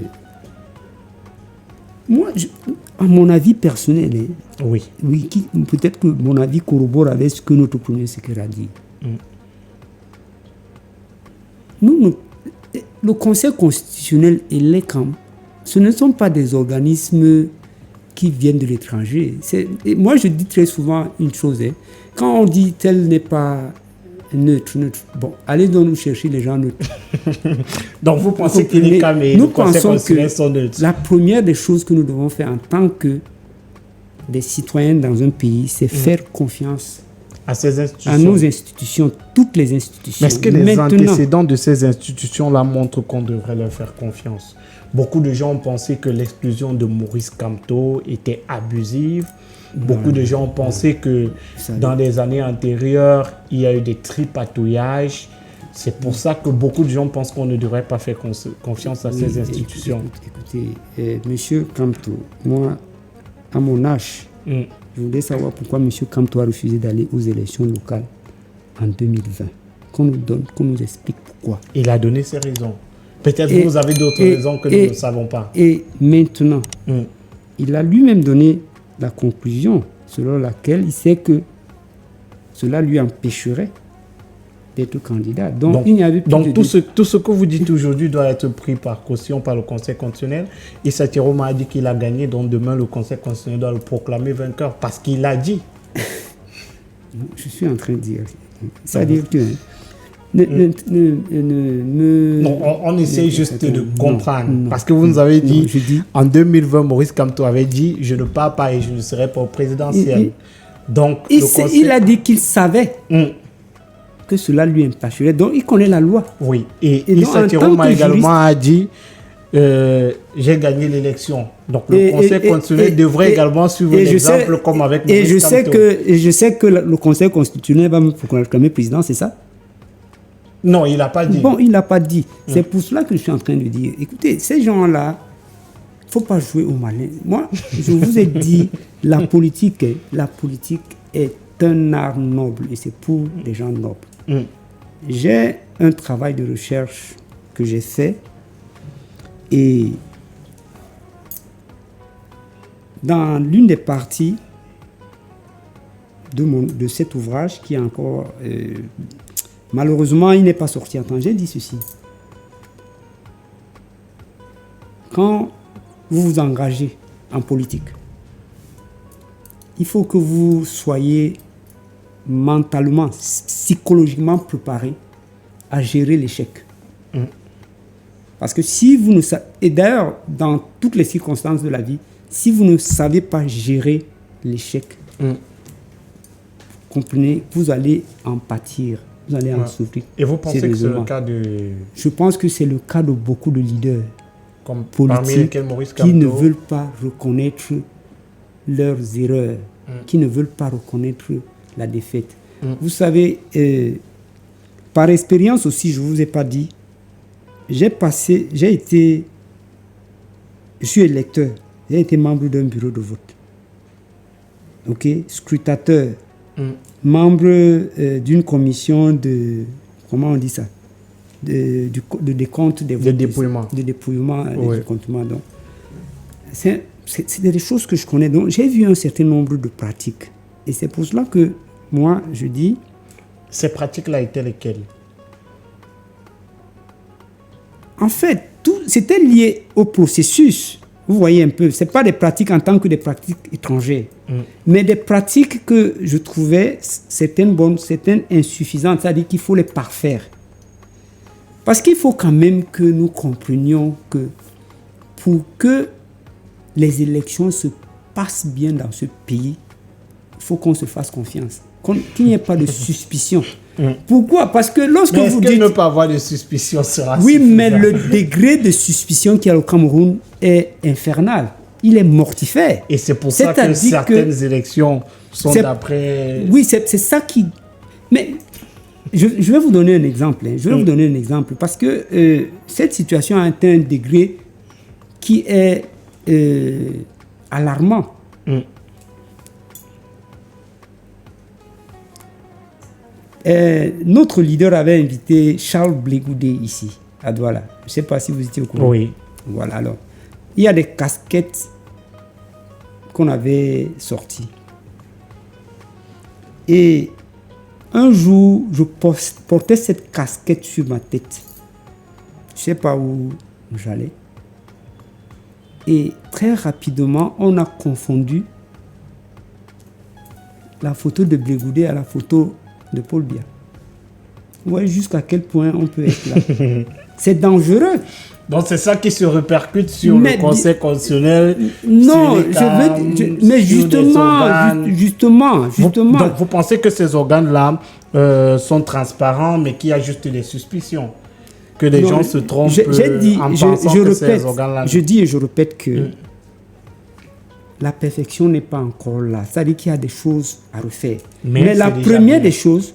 Moi, à mon avis personnel, oui, peut-être que mon avis corrobore avec ce que notre premier secrétaire a dit. Le Conseil constitutionnel et l'ECAM, ce ne sont pas des organismes qui viennent de l'étranger. Moi, je dis très souvent une chose. Quand on dit tel n'est pas neutre. Bon, allez donc nous chercher les gens neutres. Donc vous pensez que les CAM et le Conseil constitutionnel sont neutres? La première des choses que nous devons faire en tant que des citoyens dans un pays, c'est faire confiance à ces institutions, à nos institutions, toutes les institutions. Mais est-ce que les antécédents de ces institutions-là montrent qu'on devrait leur faire confiance? Beaucoup de gens ont pensé que l'exclusion de Maurice Kamto était abusive. Beaucoup de gens ont pensé que dans les années antérieures, il y a eu des tripatouillages. C'est pour ça que beaucoup de gens pensent qu'on ne devrait pas faire confiance à ces institutions. Écoutez, monsieur Kamto, moi, à mon âge, je voulais savoir pourquoi M. Kamto a refusé d'aller aux élections locales en 2020. Qu'on nous explique pourquoi. Il a donné ses raisons. Peut-être que vous avez d'autres raisons que nous ne savons pas. Et maintenant, il a lui-même donné la conclusion selon laquelle il sait que cela lui empêcherait d'être candidat. Donc il n'y avait plus donc tout ce que vous dites aujourd'hui doit être pris par caution par le Conseil constitutionnel. Et Satiroma a dit qu'il a gagné, donc demain le Conseil constitutionnel doit le proclamer vainqueur parce qu'il l'a dit. Je suis en train de dire. C'est-à-dire que... on essaie juste de comprendre. Parce que vous nous avez dit, en 2020, Maurice Kamto avait dit « Je ne pars pas et je ne serai pas au présidentiel ». Donc, il a dit qu'il savait que cela lui empêcherait. Donc, il connaît la loi. Oui. Et Issa Tiroma également a dit j'ai gagné l'élection. Donc, le Conseil constitutionnel devrait également suivre l'exemple comme avec Maurice Kamto. Et je sais que le Conseil constitutionnel va me proclamer président, c'est ça? Non, il n'a pas dit. Bon, il n'a pas dit. C'est pour cela que je suis en train de dire, écoutez, ces gens-là, il ne faut pas jouer au malin. Moi, je vous ai dit, la politique est un art noble et c'est pour des gens nobles. J'ai un travail de recherche que j'ai fait et dans l'une des parties de cet ouvrage qui est encore... malheureusement, il n'est pas sorti à temps. J'ai dit ceci. Quand vous vous engagez en politique, il faut que vous soyez mentalement, psychologiquement préparé à gérer l'échec. Parce que si vous ne savez... Et d'ailleurs, dans toutes les circonstances de la vie, si vous ne savez pas gérer l'échec, comprenez, vous allez en pâtir. Vous allez en souffrir. Et vous pensez que c'est le cas de... Je pense que c'est le cas de beaucoup de leaders politiques qui ne veulent pas reconnaître leurs erreurs, qui ne veulent pas reconnaître la défaite. Vous savez, par expérience aussi, je ne vous ai pas dit, je suis électeur, j'ai été membre d'un bureau de vote. Ok, scrutateur. Membre d'une commission de... Comment on dit ça? De décompte des votes. De dépouillement. De dépouillement et de comptement. Donc, c'est des choses que je connais. Donc, j'ai vu un certain nombre de pratiques. Et c'est pour cela que moi, je dis... Ces pratiques-là étaient lesquelles? En fait, c'était lié au processus. Vous voyez un peu, ce n'est pas des pratiques en tant que des pratiques étrangères, mais des pratiques que je trouvais certaines bonnes, certaines insuffisantes, c'est-à-dire qu'il faut les parfaire. Parce qu'il faut quand même que nous comprenions que pour que les élections se passent bien dans ce pays, il faut qu'on se fasse confiance, qu'il n'y ait pas de suspicion. Pourquoi? Parce que lorsque vous dites... ne pas avoir de suspicion sera Oui, suffisant. mais le degré de suspicion qu'il y a au Cameroun est infernal. Il est mortifère. Et c'est pour ça que certaines élections sont d'après... Oui, c'est ça qui... Mais je vais vous donner un exemple. Je vais vous donner un exemple. Parce que cette situation a atteint un degré qui est alarmant. Notre leader avait invité Charles Blé Goudé ici, à Douala. Je ne sais pas si vous étiez au courant. Oui. Voilà, alors. Il y a des casquettes qu'on avait sorties. Et un jour, je portais cette casquette sur ma tête. Je ne sais pas où j'allais. Et très rapidement, on a confondu la photo de Blé Goudé à la photo de Paul Biya. Vous voyez jusqu'à quel point on peut être là. C'est dangereux. Donc c'est ça qui se répercute sur le Conseil constitutionnel. Non, mais justement. Donc vous pensez que ces organes-là sont transparents, mais qu'il y a juste des suspicions, que les gens se trompent en pensant que ces organes-là... Je dis et je répète que la perfection n'est pas encore là. C'est-à-dire qu'il y a des choses à refaire. Mais la première des choses,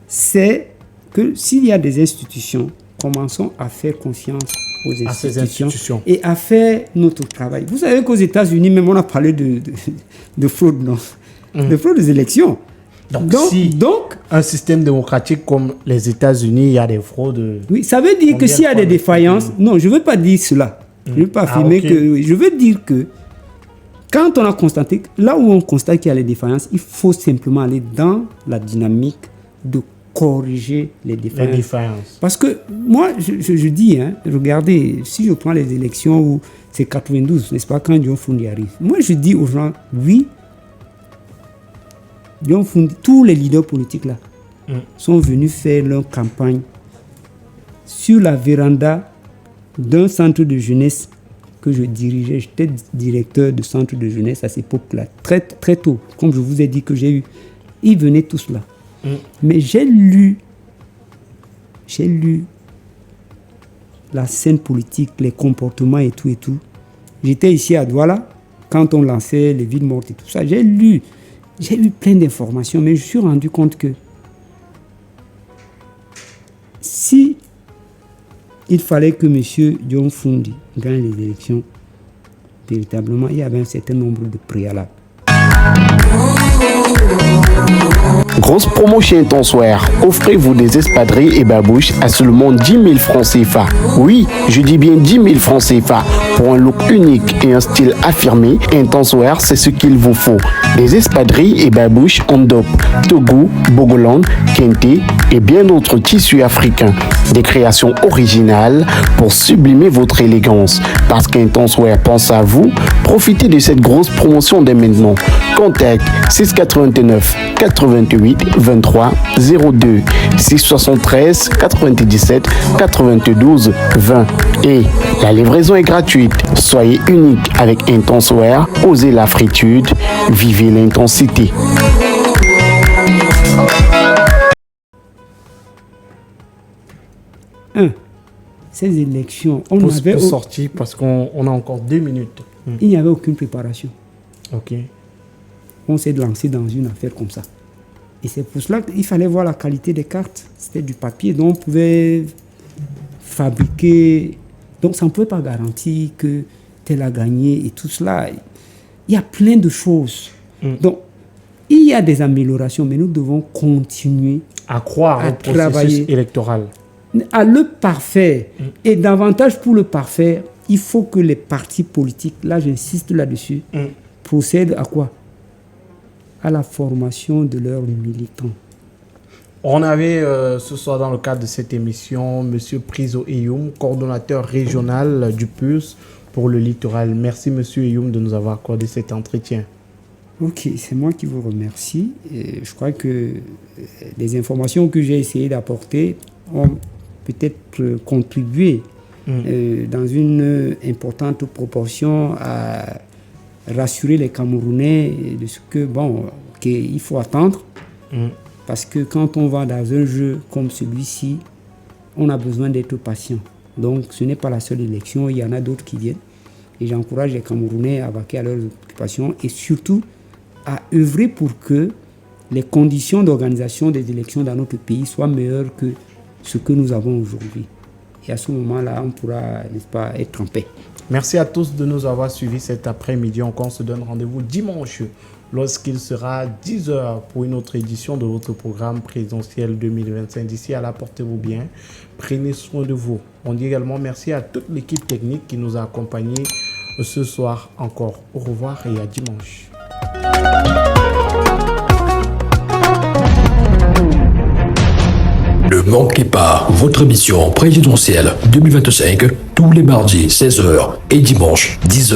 c'est que s'il y a des institutions, commençons à faire confiance aux À ces institutions, institutions. et à faire notre travail. Vous savez qu'aux États-Unis, même on a parlé de fraude, non? De fraude des élections. Donc, un système démocratique comme les États-Unis, il y a des fraudes. Oui, ça veut dire que s'il y a des défaillances, non, je ne veux pas dire cela. Je ne veux pas affirmer que... Je veux dire que quand on a constaté, là où on constate qu'il y a les défaillances, il faut simplement aller dans la dynamique de corriger les défaillances. Parce que moi, je dis, hein, regardez, si je prends les élections où c'est 92, n'est-ce pas, quand John Fundi arrive, moi je dis aux gens, oui, John Fundi, tous les leaders politiques là sont venus faire leur campagne sur la véranda d'un centre de jeunesse que je dirigeais. J'étais directeur de centre de jeunesse à cette époque-là, très, très tôt, comme je vous ai dit que j'ai eu. Ils venaient tous là. Mais j'ai lu la scène politique, les comportements et tout. J'étais ici à Douala, quand on lançait les villes mortes et tout ça. J'ai eu plein d'informations, mais je me suis rendu compte que si il fallait que M. John Fundi gagne les élections, véritablement, il y avait un certain nombre de préalables. Grosse promo chez Intenseware. Offrez-vous des espadrilles et babouches à seulement 10 000 francs CFA. Oui, je dis bien 10 000 francs CFA. Pour un look unique et un style affirmé, Intenseware, c'est ce qu'il vous faut. Des espadrilles et babouches en DOP, Togo, Bogoland, Kente et bien d'autres tissus africains. Des créations originales pour sublimer votre élégance. Parce qu'Intenseware pense à vous, profitez de cette grosse promotion dès maintenant. Contact 689 88 23 02 673 97 92 20 et la livraison est gratuite. Soyez unique avec Intenseware, osez la fritude, vivez l'intensité. Ces élections, on avait sorti parce qu'on a encore 2 minutes. Il n'y avait aucune préparation. Ok. On s'est lancé dans une affaire comme ça. Et c'est pour cela qu'il fallait voir la qualité des cartes. C'était du papier, donc on pouvait fabriquer. Donc ça ne pouvait pas garantir que tel a gagné et tout cela. Il y a plein de choses. Donc il y a des améliorations, mais nous devons continuer à croire au processus électoral. À le parfaire. Et davantage pour le parfaire, il faut que les partis politiques, là j'insiste là-dessus, procèdent à quoi? À la formation de leurs militants. On avait ce soir dans le cadre de cette émission M. Priso Eyoum, coordonnateur régional du PUS pour le littoral. Merci M. Eyoum de nous avoir accordé cet entretien. Ok, c'est moi qui vous remercie. Et je crois que les informations que j'ai essayé d'apporter ont peut-être contribué dans une importante proportion à rassurer les Camerounais de ce que, qu'il faut attendre. Parce que quand on va dans un jeu comme celui-ci, on a besoin d'être patient. Donc ce n'est pas la seule élection, il y en a d'autres qui viennent. Et j'encourage les Camerounais à vaquer à leurs occupations et surtout à œuvrer pour que les conditions d'organisation des élections dans notre pays soient meilleures que ce que nous avons aujourd'hui. Et à ce moment-là, on pourra, n'est-ce pas, être en paix. Merci à tous de nous avoir suivis cet après-midi. On se donne rendez-vous dimanche lorsqu'il sera 10h pour une autre édition de votre programme présidentiel 2025. D'ici à là, portez-vous bien. Prenez soin de vous. On dit également merci à toute l'équipe technique qui nous a accompagnés ce soir encore. Au revoir et à dimanche. Ne manquez pas votre émission présidentielle 2025 tous les mardis 16h et dimanche 10h.